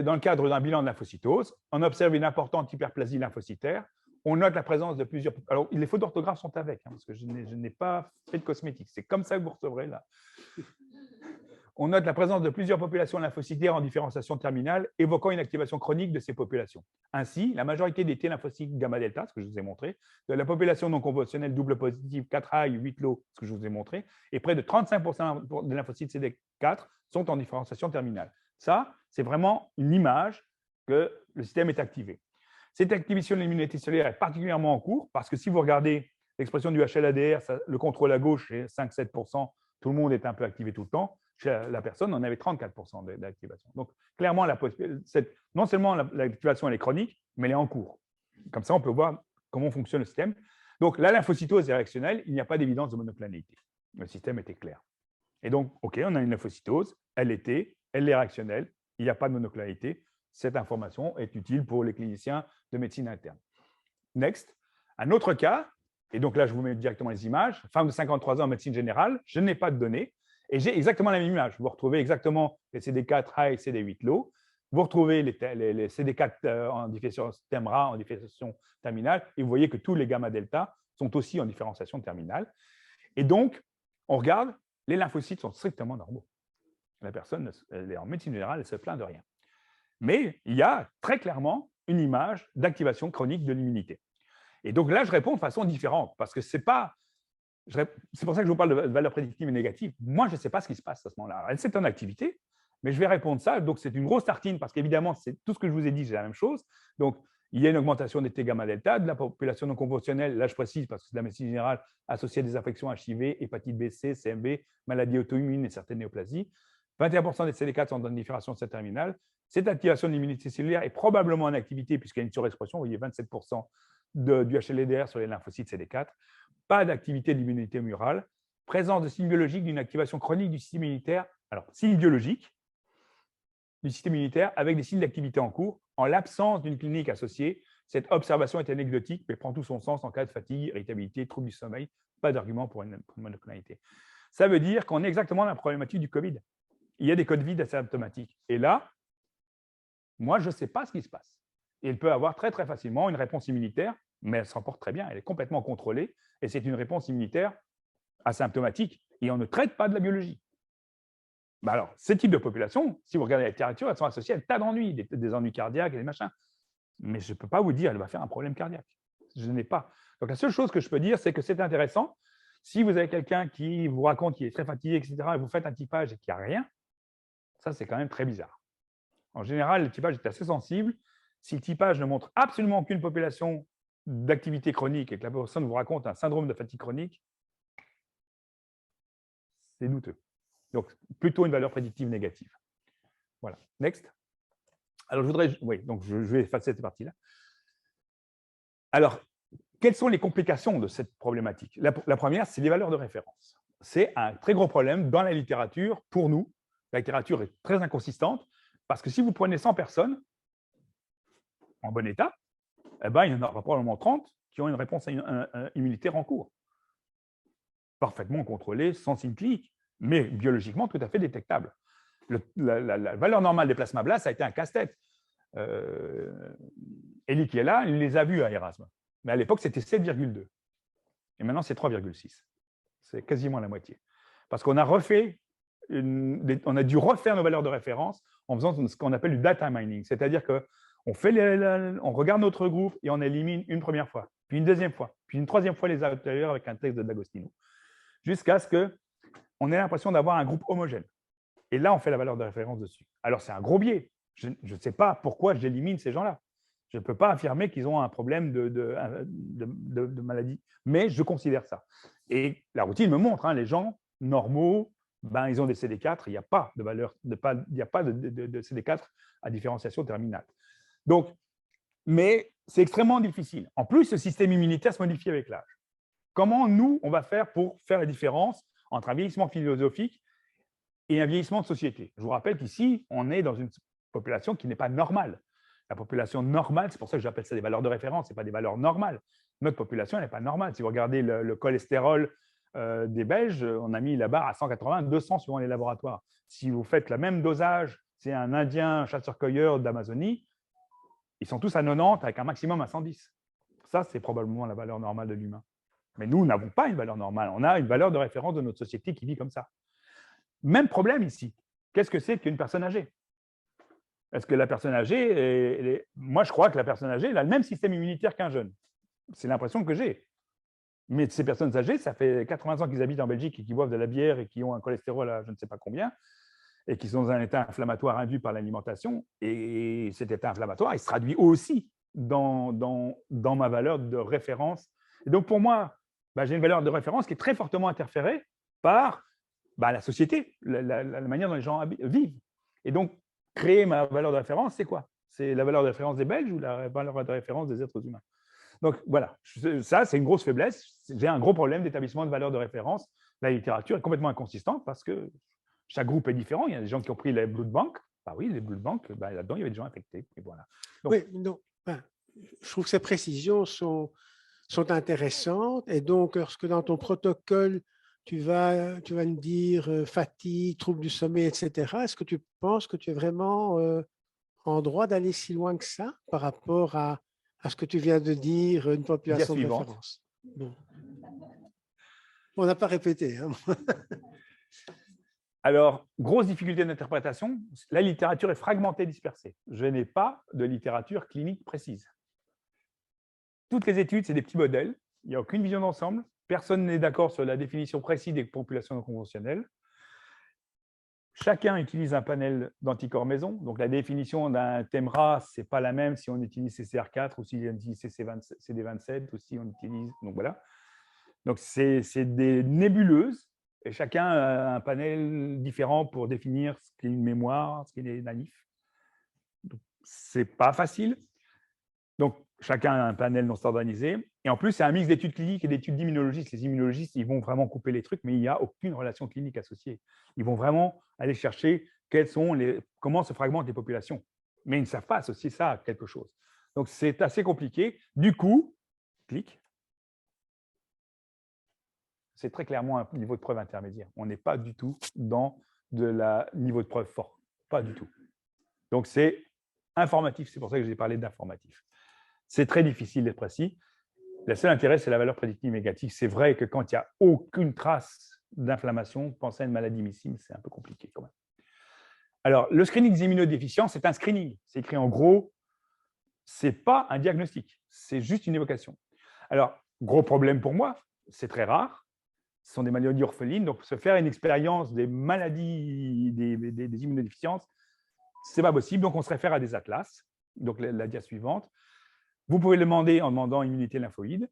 dans le cadre d'un bilan de lymphocytose, on observe une importante hyperplasie lymphocytaire. On note la présence de plusieurs… Alors, les fautes d'orthographe sont avec, parce que je n'ai pas fait de cosmétique. C'est comme ça que vous recevrez là. On note la présence de plusieurs populations lymphocytaires en différenciation terminale, évoquant une activation chronique de ces populations. Ainsi, la majorité des T lymphocytes gamma-delta, ce que je vous ai montré, de la population non conventionnelle double positive 4A et 8 low, ce que je vous ai montré, et près de 35% des lymphocytes CD4 sont en différenciation terminale. Ça, c'est vraiment une image que le système est activé. Cette activation de l'immunité cellulaire est particulièrement en cours, parce que si vous regardez l'expression du HLA-DR, le contrôle à gauche est 5-7%, tout le monde est un peu activé tout le temps. Chez la personne, on avait 34% d'activation. Donc, clairement, non seulement l'activation est chronique, mais elle est en cours. Comme ça, on peut voir comment fonctionne le système. Donc, la lymphocytose est réactionnelle, il n'y a pas d'évidence de monoclonalité. Le système était clair. Et donc, OK, on a une lymphocytose, elle est réactionnelle, il n'y a pas de monoclonalité. Cette information est utile pour les cliniciens de médecine interne. Next. Un autre cas, et donc là, je vous mets directement les images. Femme de 53 ans en médecine générale, je n'ai pas de données. Et j'ai exactement la même image. Vous retrouvez exactement les CD4 high et CD8 low. Vous retrouvez les CD4 en différenciation TMRA, en différenciation terminale. Et vous voyez que tous les gamma-delta sont aussi en différenciation terminale. Et donc, on regarde, les lymphocytes sont strictement normaux. La personne, elle est en médecine générale, elle ne se plaint de rien. Mais il y a très clairement une image d'activation chronique de l'immunité. Et donc là, je réponds de façon différente, parce que c'est pas… C'est pour ça que je vous parle de valeur prédictive et négative. Moi, je ne sais pas ce qui se passe à ce moment-là. Elle, c'est en activité, mais je vais répondre ça. Donc, c'est une grosse tartine, parce qu'évidemment, c'est tout ce que je vous ai dit, c'est la même chose. Donc, il y a une augmentation des T gamma-delta, de la population non conventionnelle. Là, je précise, parce que c'est de la médecine générale associée à des infections HIV, hépatite B, C, CMV, maladies auto-immunes et certaines néoplasies. 21% des CD4 sont dans une différenciation terminale. Cette activation de l'immunité cellulaire est probablement en activité, puisqu'il y a une surexpression. Vous voyez 27% du HLA-DR sur les lymphocytes CD4. Pas d'activité de l'immunité murale, présence de signes biologiques d'une activation chronique du système immunitaire. Alors, signes biologiques du système immunitaire avec des signes d'activité en cours, en l'absence d'une clinique associée. Cette observation est anecdotique, mais prend tout son sens en cas de fatigue, irritabilité, trouble du sommeil. Pas d'argument pour une monoclonalité. Ça veut dire qu'on est exactement dans la problématique du Covid. Il y a des cas de vide asymptomatiques. Et là, moi, je ne sais pas ce qui se passe. Et il peut avoir très, très facilement une réponse immunitaire, mais elle se comporte très bien, elle est complètement contrôlée, et c'est une réponse immunitaire asymptomatique, et on ne traite pas de la biologie. Ben alors, ce type de population, si vous regardez la littérature, elles sont associées à un tas d'ennuis, des ennuis cardiaques et des machins. Mais je ne peux pas vous dire qu'elle va faire un problème cardiaque. Je n'ai pas. Donc, la seule chose que je peux dire, c'est que c'est intéressant. Si vous avez quelqu'un qui vous raconte qu'il est très fatigué, etc., et vous faites un typage et qu'il n'y a rien, ça, c'est quand même très bizarre. En général, le typage est assez sensible. Si le typage ne montre absolument aucune population d'activité chronique et que la personne vous raconte un syndrome de fatigue chronique, c'est douteux. Donc, plutôt une valeur prédictive négative. Voilà. Next. Alors, je vais effacer cette partie-là. Alors, quelles sont les complications de cette problématique? La première, c'est les valeurs de référence. C'est un très gros problème dans la littérature pour nous. La littérature est très inconsistante parce que si vous prenez 100 personnes en bon état, eh ben, il y en aura probablement 30 qui ont une réponse immunitaire en cours. Parfaitement contrôlée, sans signe clinique, mais biologiquement tout à fait détectable. la valeur normale des plasmablastes, ça a été un casse-tête. Elie qui est là, il les a vus à Erasme. Mais à l'époque, c'était 7,2. Et maintenant, c'est 3,6. C'est quasiment la moitié. Parce qu'on a on a dû refaire nos valeurs de référence en faisant ce qu'on appelle du data mining. C'est-à-dire qu'on on regarde notre groupe et on élimine une première fois, puis une deuxième fois, puis une troisième fois les outliers avec un texte de D'Agostino, jusqu'à ce qu'on ait l'impression d'avoir un groupe homogène. Et là, on fait la valeur de référence dessus. Alors, c'est un gros biais. Je ne sais pas pourquoi j'élimine ces gens-là. Je ne peux pas affirmer qu'ils ont un problème de maladie, mais je considère ça. Et la routine me montre, les gens normaux, ils ont des CD4, il n'y a pas de valeur, il n'y a pas de CD4 à différenciation terminale. Donc, mais c'est extrêmement difficile. En plus, le système immunitaire se modifie avec l'âge. Comment nous, on va faire pour faire la différence entre un vieillissement philosophique et un vieillissement de société? Je vous rappelle qu'ici, on est dans une population qui n'est pas normale. La population normale, c'est pour ça que j'appelle ça des valeurs de référence, ce n'est pas des valeurs normales. Notre population n'est pas normale. Si vous regardez le cholestérol des Belges, on a mis la barre à 180, 200 suivant les laboratoires. Si vous faites le même dosage, c'est un Indien chasseur-cueilleur d'Amazonie, ils sont tous à 90 avec un maximum à 110. Ça, c'est probablement la valeur normale de l'humain. Mais nous n'avons pas une valeur normale. On a une valeur de référence de notre société qui vit comme ça. Même problème ici. Qu'est-ce que c'est qu'une personne âgée? Est-ce que la personne âgée, moi je crois que la personne âgée elle a le même système immunitaire qu'un jeune. C'est l'impression que j'ai. Mais ces personnes âgées, ça fait 80 ans qu'ils habitent en Belgique et qui boivent de la bière et qui ont un cholestérol à je ne sais pas combien et qui sont dans un état inflammatoire induit par l'alimentation. Et cet état inflammatoire, il se traduit aussi dans ma valeur de référence. Et donc pour moi, j'ai une valeur de référence qui est très fortement interférée par la société, la manière dont les gens vivent. Et donc, créer ma valeur de référence, c'est quoi? C'est la valeur de référence des Belges ou la valeur de référence des êtres humains? Donc, voilà, ça, c'est une grosse faiblesse. J'ai un gros problème d'établissement de valeur de référence. La littérature est complètement inconsistante parce que chaque groupe est différent. Il y a des gens qui ont pris les blood banks. Oui, les blood banks, là-dedans, il y avait des gens infectés. Et voilà. Donc, oui, non, je trouve que ces précisions sont intéressantes. Et donc, lorsque dans ton protocole, tu vas me dire fatigue, troubles du sommeil, etc. Est-ce que tu penses que tu es vraiment en droit d'aller si loin que ça par rapport à ce que tu viens de dire, une population de référence? Bon. On n'a pas répété. Alors, grosse difficulté d'interprétation, la littérature est fragmentée, dispersée. Je n'ai pas de littérature clinique précise. Toutes les études, c'est des petits modèles. Il n'y a aucune vision d'ensemble. Personne n'est d'accord sur la définition précise des populations non conventionnelles. Chacun utilise un panel d'anticorps maison. Donc, la définition d'un TEMRA, ce n'est pas la même si on utilise CCR4 ou si on utilise CD27 ou si on utilise… Donc, voilà. Donc, c'est des nébuleuses et chacun a un panel différent pour définir ce qu'est une mémoire, ce qu'est naïf. Ce n'est pas facile. Donc, chacun a un panel non standardisé. Et en plus, c'est un mix d'études cliniques et d'études d'immunologistes. Les immunologistes, ils vont vraiment couper les trucs, mais il n'y a aucune relation clinique associée. Ils vont vraiment aller chercher comment se fragmentent les populations. Mais ils ne savent pas associer ça à quelque chose. Donc, c'est assez compliqué. Du coup, c'est très clairement un niveau de preuve intermédiaire. On n'est pas du tout dans niveau de preuve fort. Pas du tout. Donc, c'est informatif. C'est pour ça que j'ai parlé d'informatif. C'est très difficile d'être précis. Le seul intérêt, c'est la valeur prédictive négative. C'est vrai que quand il n'y a aucune trace d'inflammation, penser à une maladie miscible, c'est un peu compliqué quand même. Alors, le screening des immunodéficients, c'est un screening. C'est écrit en gros, ce n'est pas un diagnostic, c'est juste une évocation. Alors, gros problème pour moi, c'est très rare. Ce sont des maladies orphelines, donc se faire une expérience des maladies, des immunodéficiences, ce n'est pas possible. Donc, on se réfère à des atlas. Donc, la dia suivante. Vous pouvez le demander en demandant immunité lymphoïde.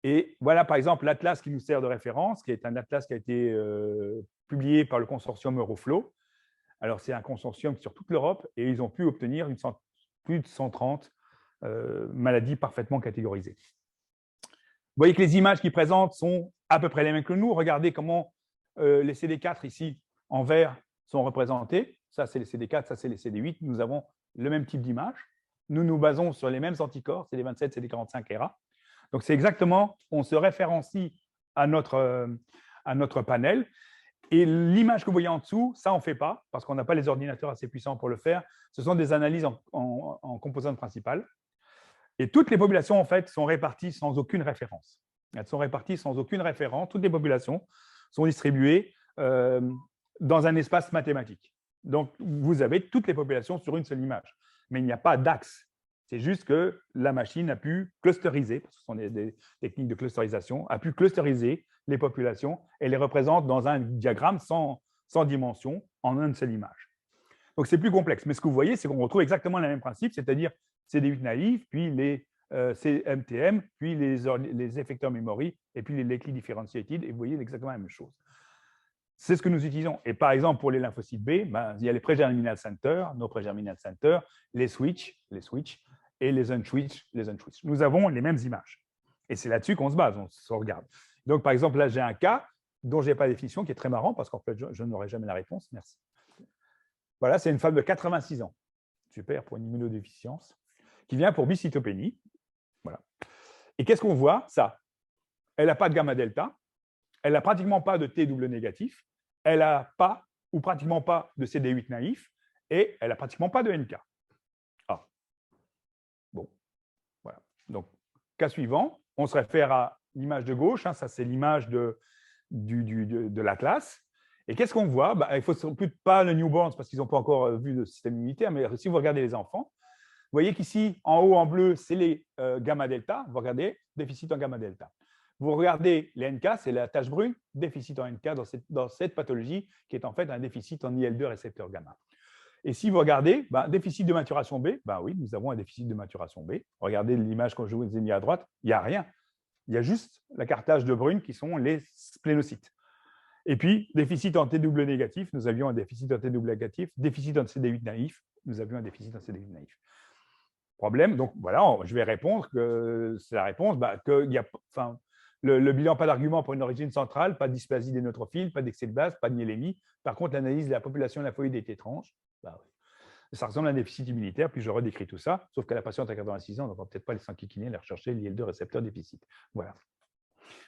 Et voilà, par exemple, l'atlas qui nous sert de référence, qui est un atlas qui a été publié par le consortium Euroflow. Alors, c'est un consortium sur toute l'Europe et ils ont pu obtenir plus de 130 maladies parfaitement catégorisées. Vous voyez que les images qu'ils présentent sont à peu près les mêmes que nous. Regardez comment les CD4 ici, en vert, sont représentés. Ça, c'est les CD4, ça, c'est les CD8. Nous avons le même type d'image. Nous nous basons sur les mêmes anticorps, CD27, CD45, ERA. Donc, c'est exactement, on se référencie à notre panel. Et l'image que vous voyez en dessous, ça, on ne fait pas, parce qu'on n'a pas les ordinateurs assez puissants pour le faire. Ce sont des analyses en composantes principales. Et toutes les populations, en fait, sont réparties sans aucune référence. Elles sont réparties sans aucune référence. Toutes les populations sont distribuées dans un espace mathématique. Donc, vous avez toutes les populations sur une seule image. Mais il n'y a pas d'axe. C'est juste que la machine a pu clusteriser, parce que ce sont des techniques de clusterisation, a pu clusteriser les populations et les représente dans un diagramme sans dimension en une seule image. Donc, c'est plus complexe. Mais ce que vous voyez, c'est qu'on retrouve exactement le même principe, c'est-à-dire CD8 naïfs, puis les CMTM, puis les effecteurs memory, et puis les Likely differentiated, et vous voyez exactement la même chose. C'est ce que nous utilisons. Et par exemple, pour les lymphocytes B, ben, il y a les pré-germinal centers, nos pré-germinal centers, les switch et les unswitch. Nous avons les mêmes images. Et c'est là-dessus qu'on se base, on se regarde. Donc, par exemple, là, j'ai un cas dont je n'ai pas de définition, qui est très marrant, parce qu'en fait, je n'aurai jamais la réponse. Merci. Voilà, c'est une femme de 86 ans. Super, pour une immunodéficience, qui vient pour bicytopénie. Voilà. Et qu'est-ce qu'on voit? Ça. Elle n'a pas de gamma-delta. Elle n'a pratiquement pas de T double négatif. Elle n'a pas ou pratiquement pas de CD8 naïf. Et elle n'a pratiquement pas de NK. Ah. Bon. Voilà. Donc, cas suivant, on se réfère à l'image de gauche. Hein, ça, c'est l'image de l'Atlas. Et qu'est-ce qu'on voit? Il ne faut plus pas le newborns parce qu'ils n'ont pas encore vu le système immunitaire, mais si vous regardez les enfants, vous voyez qu'ici, en haut en bleu, c'est les gamma-delta. Vous regardez, déficit en gamma-delta. Vous regardez les NK, c'est la tache brune, déficit en NK dans cette pathologie qui est en fait un déficit en IL2 récepteur gamma. Et si vous regardez, déficit de maturation B, oui, nous avons un déficit de maturation B. Regardez l'image que je vous ai mis à droite, il n'y a rien. Il y a juste la cartage de brune qui sont les splénocytes. Et puis, déficit en T double négatif, nous avions un déficit en T double négatif. Déficit en CD8 naïf, nous avions un déficit en CD8 naïf. Problème, donc voilà, je vais répondre que c'est la réponse, qu'il y a, le bilan, pas d'argument pour une origine centrale, pas de dysplasie des neutrophiles, pas d'excès de base, pas de myélémie. Par contre, l'analyse de la population lymphoïde est étrange. Oui. Ça ressemble à un déficit immunitaire, puis je redécris tout ça, sauf que la patiente a 86 ans, donc on ne va peut-être pas les s'enquiquiner, aller rechercher l'IL2 récepteur déficit. Voilà.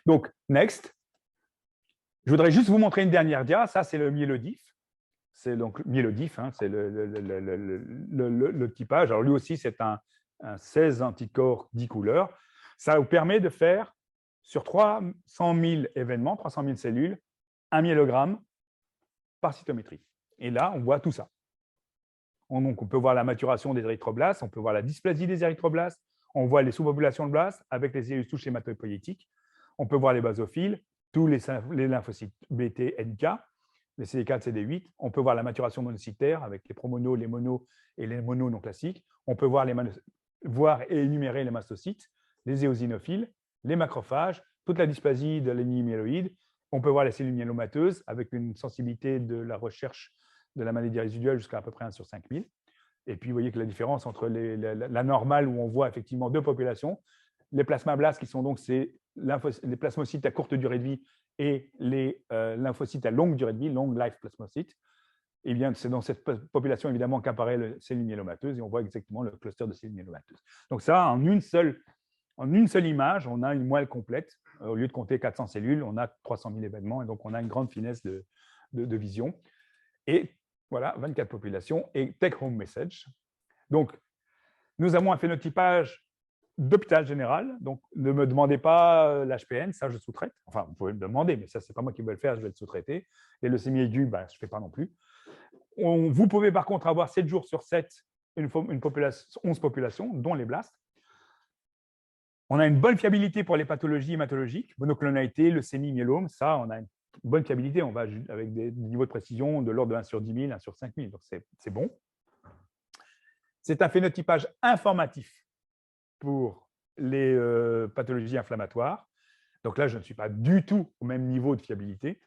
Donc, next. Je voudrais juste vous montrer une dernière dia. Ça, c'est le myélodif. C'est donc myélodif, hein, c'est le typage. Alors, lui aussi, c'est un 16 anticorps 10 couleurs. Ça vous permet de faire, sur 300 000 événements, 300 000 cellules, 1 myélogramme par cytométrie. Et là, on voit tout ça. Donc, on peut voir la maturation des érythroblastes, on peut voir la dysplasie des érythroblastes, on voit les sous-populations de blastes avec les cellules souches hématopoïétiques, on peut voir les basophiles, tous les lymphocytes BT, NK, les CD4, CD8. On peut voir la maturation monocytaire avec les promonos, les monos et les monos non classiques. On peut voir et énumérer les mastocytes, les éosinophiles, les macrophages, toute la dysplasie de l'anémie myéloïde. On peut voir les cellules myélomateuses avec une sensibilité de la recherche de la maladie résiduelle jusqu'à peu près 1 sur 5000. Et puis, vous voyez que la différence entre la normale, où on voit effectivement deux populations, les plasmablastes qui sont donc les plasmocytes à courte durée de vie et les lymphocytes à longue durée de vie, long life plasmocytes, eh bien, c'est dans cette population évidemment qu'apparaît les cellules myélomateuses et on voit exactement le cluster de cellules myélomateuses. Donc ça, en une seule image, on a une moelle complète. Au lieu de compter 400 cellules, on a 300 000 événements et donc on a une grande finesse de vision. Et voilà, 24 populations et take-home message. Donc, nous avons un phénotypage d'hôpital général. Donc, ne me demandez pas l'HPN, ça, je sous-traite. Enfin, vous pouvez me demander, mais ça, ce n'est pas moi qui vais le faire, je vais le sous-traiter. Les leucémies aiguës, je ne fais pas non plus. Vous pouvez par contre avoir 7 jours sur 7 11 populations, dont les blastes. On a une bonne fiabilité pour les pathologies hématologiques, monoclonalité, leucémie, myélome. Ça, on a une bonne fiabilité. On va avec des niveaux de précision de l'ordre de 1 sur 10 000, 1 sur 5 000. Donc, c'est bon. C'est un phénotypage informatif pour les pathologies inflammatoires. Donc là, je ne suis pas du tout au même niveau de fiabilité.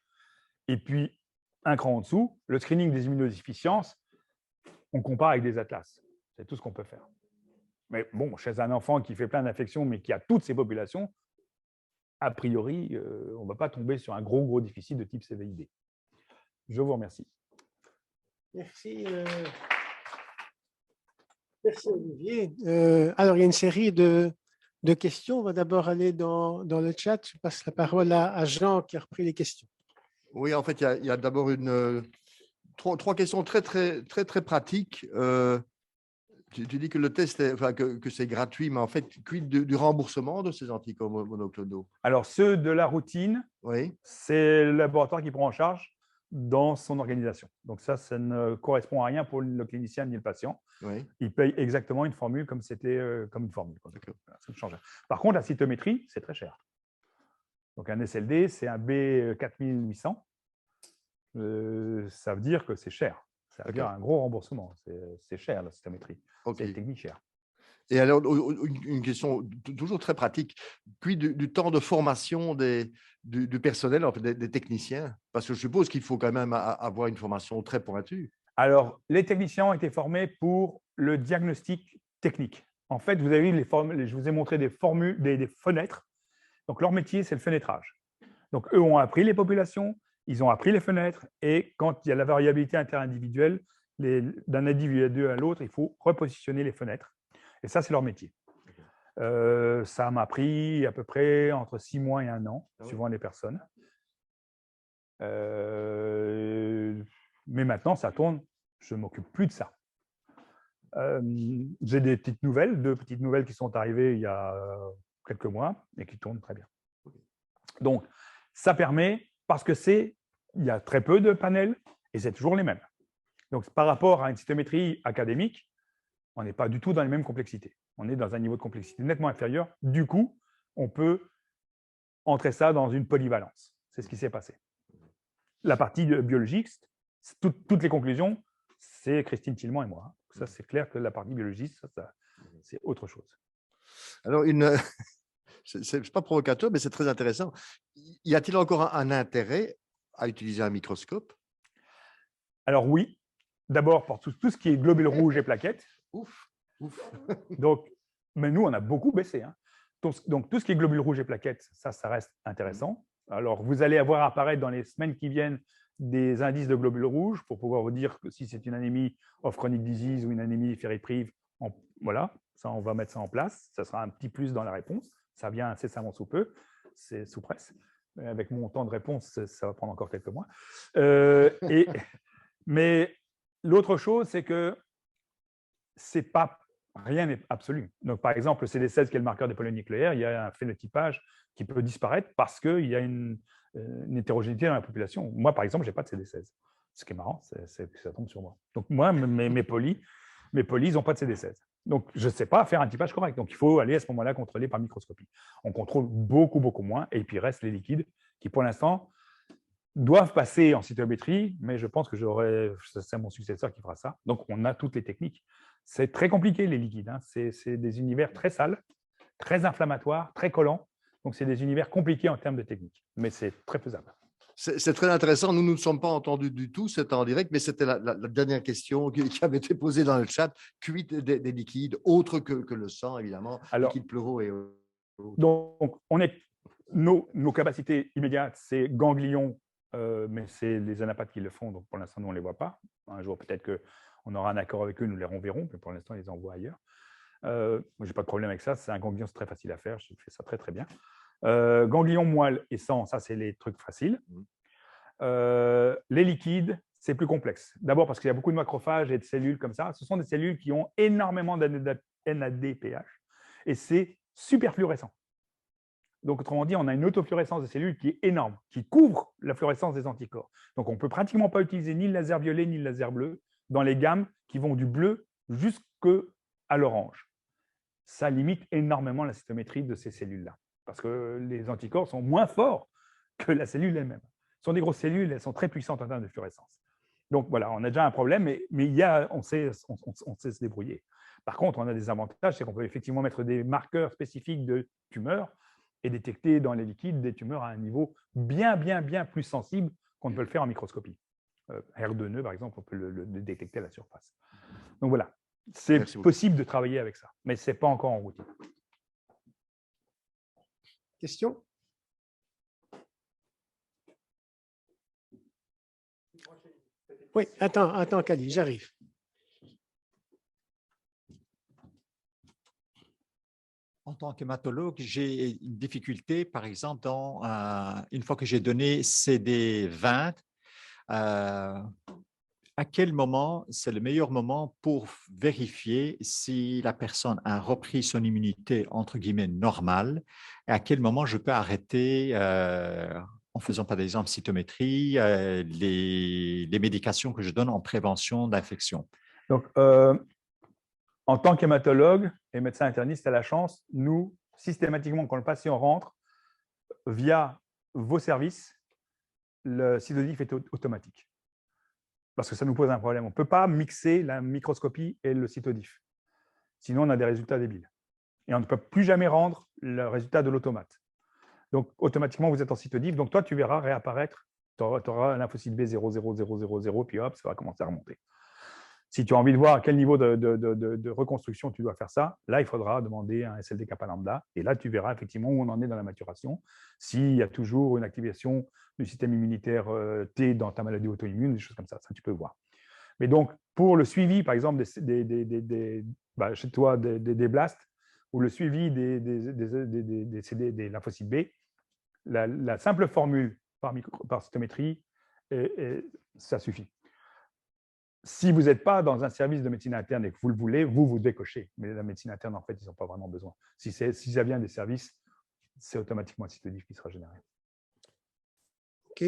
Et puis, un cran en dessous, le screening des immunodéficiences, on compare avec des atlas. C'est tout ce qu'on peut faire. Mais bon, chez un enfant qui fait plein d'infections, mais qui a toutes ces populations, a priori, on ne va pas tomber sur un gros déficit de type CVID. Je vous remercie. Merci. Merci Olivier. Alors, il y a une série de questions. On va d'abord aller dans le chat. Je passe la parole à Jean qui a repris les questions. Oui, en fait, il y a d'abord trois questions très pratiques. Tu dis que le test, que c'est gratuit, mais en fait, quid du remboursement de ces anticorps monoclonaux? Alors, ceux de la routine, Oui. c'est le laboratoire qui prend en charge dans son organisation. Donc ça ne correspond à rien pour le clinicien ni le patient. Oui. Il paye exactement une formule comme c'était comme une formule. Ça ne change rien. Par contre, la cytométrie, c'est très cher. Donc un SLD, c'est un B4800. Ça veut dire que c'est cher. Ça veut dire un gros remboursement. C'est cher, la cytométrie. C'est technique cher. Et alors, une question toujours très pratique. Puis du temps de formation du personnel, en fait, des techniciens? Parce que je suppose qu'il faut quand même avoir une formation très pointue. Alors, les techniciens ont été formés pour le diagnostic technique. En fait, vous avez vu, je vous ai montré des fenêtres. Donc, leur métier, c'est le fenêtrage. Donc, eux ont appris les populations, ils ont appris les fenêtres, et quand il y a la variabilité interindividuelle, d'un individu à l'autre, il faut repositionner les fenêtres. Et ça, c'est leur métier. Ça m'a pris à peu près entre 6 mois et 1 an, suivant les personnes. Mais maintenant, ça tourne, je ne m'occupe plus de ça. J'ai deux petites nouvelles qui sont arrivées il y a quelques mois et qui tournent très bien. Donc, ça permet, parce que il y a très peu de panels et c'est toujours les mêmes. Donc, par rapport à une cytométrie académique, on n'est pas du tout dans les mêmes complexités. On est dans un niveau de complexité nettement inférieur. Du coup, on peut entrer ça dans une polyvalence. C'est ce qui s'est passé. La partie biologique, toutes les conclusions, c'est Christine Tillman et moi. Ça, c'est clair que la partie biologique, c'est autre chose. Alors, c'est pas provocateur, mais c'est très intéressant. Y a-t-il encore un intérêt à utiliser un microscope? Alors oui, d'abord pour tout ce qui est globules rouges et plaquettes. Ouf. Donc, mais nous, on a beaucoup baissé. Hein. Donc, tout ce qui est globules rouges et plaquettes, ça reste intéressant. Alors, vous allez avoir apparaître dans les semaines qui viennent des indices de globules rouges pour pouvoir vous dire que si c'est une anémie of chronic disease ou une anémie ferriprive, voilà, ça, on va mettre ça en place. Ça sera un petit plus dans la réponse. Ça vient incessamment sous peu. C'est sous presse. Avec mon temps de réponse, ça va prendre encore quelques mois. Mais l'autre chose, c'est que rien n'est absolu. Donc, par exemple, le CD16, qui est le marqueur des polynucléaires, il y a un phénotypage qui peut disparaître parce qu'il y a une hétérogénéité dans la population. Moi, par exemple, je n'ai pas de CD16. Ce qui est marrant, c'est que ça tombe sur moi. Donc, moi, mes polis, ils n'ont pas de CD16. Donc, je ne sais pas faire un typage correct. Donc, il faut aller à ce moment-là contrôler par microscopie. On contrôle beaucoup moins. Et puis, il reste les liquides qui, pour l'instant, doivent passer en cytométrie, mais je pense que c'est mon successeur qui fera ça. Donc, on a toutes les techniques. C'est très compliqué, les liquides. Hein. C'est des univers très sales, très inflammatoires, très collants. Donc, c'est des univers compliqués en termes de technique, mais c'est très faisable. C'est très intéressant. Nous ne sommes pas entendus du tout, c'est en direct, mais c'était la dernière question qui avait été posée dans le chat. Quid des liquides, autres que le sang, évidemment, liquides pleuraux et autres. Donc, nos capacités immédiates, c'est ganglions, mais c'est les anapathes qui le font, donc pour l'instant, nous, on ne les voit pas. Un jour, peut-être qu'on aura un accord avec eux, nous les renverrons, mais pour l'instant, ils les envoient ailleurs. Moi, je n'ai pas de problème avec ça. C'est un ganglion, c'est très facile à faire. Je fais ça très bien. Ganglion, moelle et sang, ça, c'est les trucs faciles. Les liquides, c'est plus complexe. D'abord parce qu'il y a beaucoup de macrophages et de cellules comme ça. Ce sont des cellules qui ont énormément d'NADPH et c'est super fluorescent. Donc, autrement dit, on a une autofluorescence des cellules qui est énorme, qui couvre la fluorescence des anticorps. Donc, on ne peut pratiquement pas utiliser ni le laser violet ni le laser bleu dans les gammes qui vont du bleu jusqu'à l'orange. Ça limite énormément la cytométrie de ces cellules-là, parce que les anticorps sont moins forts que la cellule elle-même. Ce sont des grosses cellules, elles sont très puissantes en termes de fluorescence. Donc, voilà, on a déjà un problème, mais on sait se débrouiller. Par contre, on a des avantages, c'est qu'on peut effectivement mettre des marqueurs spécifiques de tumeurs et détecter dans les liquides des tumeurs à un niveau bien plus sensible qu'on ne peut le faire en microscopie. HER2-nœud, par exemple, on peut le détecter à la surface. Donc voilà, c'est possible de travailler avec ça, mais ce n'est pas encore en routine. Question? Oui, attends, Kali, j'arrive. En tant qu'hématologue, j'ai une difficulté, par exemple, une fois que j'ai donné CD20, à quel moment c'est le meilleur moment pour vérifier si la personne a repris son immunité, entre guillemets, normale, et à quel moment je peux arrêter, en faisant par exemple cytométrie, les médications que je donne en prévention d'infection. Donc, en tant qu'hématologue et médecin interniste, tu as la chance, nous, systématiquement, quand le patient rentre, via vos services, le cytodiff est automatique. Parce que ça nous pose un problème. On ne peut pas mixer la microscopie et le cytodiff. Sinon, on a des résultats débiles. Et on ne peut plus jamais rendre le résultat de l'automate. Donc, automatiquement, vous êtes en cytodiff. Donc, toi, tu verras réapparaître, tu auras un lymphocyte B 00000, puis hop, ça va commencer à remonter. Si tu as envie de voir à quel niveau de reconstruction tu dois faire ça, là, il faudra demander un SLD kappa lambda. Et là, tu verras effectivement où on en est dans la maturation. S'il y a toujours une activation du système immunitaire T dans ta maladie auto-immune, des choses comme ça, tu peux voir. Mais donc, pour le suivi, par exemple, chez toi, des blasts, ou le suivi des lymphocytes B, la simple formule par cytométrie, ça suffit. Si vous n'êtes pas dans un service de médecine interne et que vous le voulez, vous devez cocher. Mais la médecine interne, en fait, ils n'ont pas vraiment besoin. Si ça vient des services, c'est automatiquement un cytodiff qui sera généré. OK.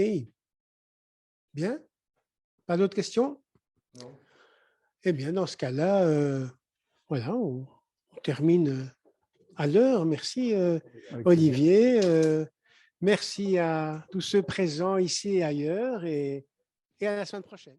Bien. Pas d'autres questions? Non. Eh bien, dans ce cas-là, voilà, on termine à l'heure. Merci, Olivier. Merci à tous ceux présents ici et ailleurs et à la semaine prochaine.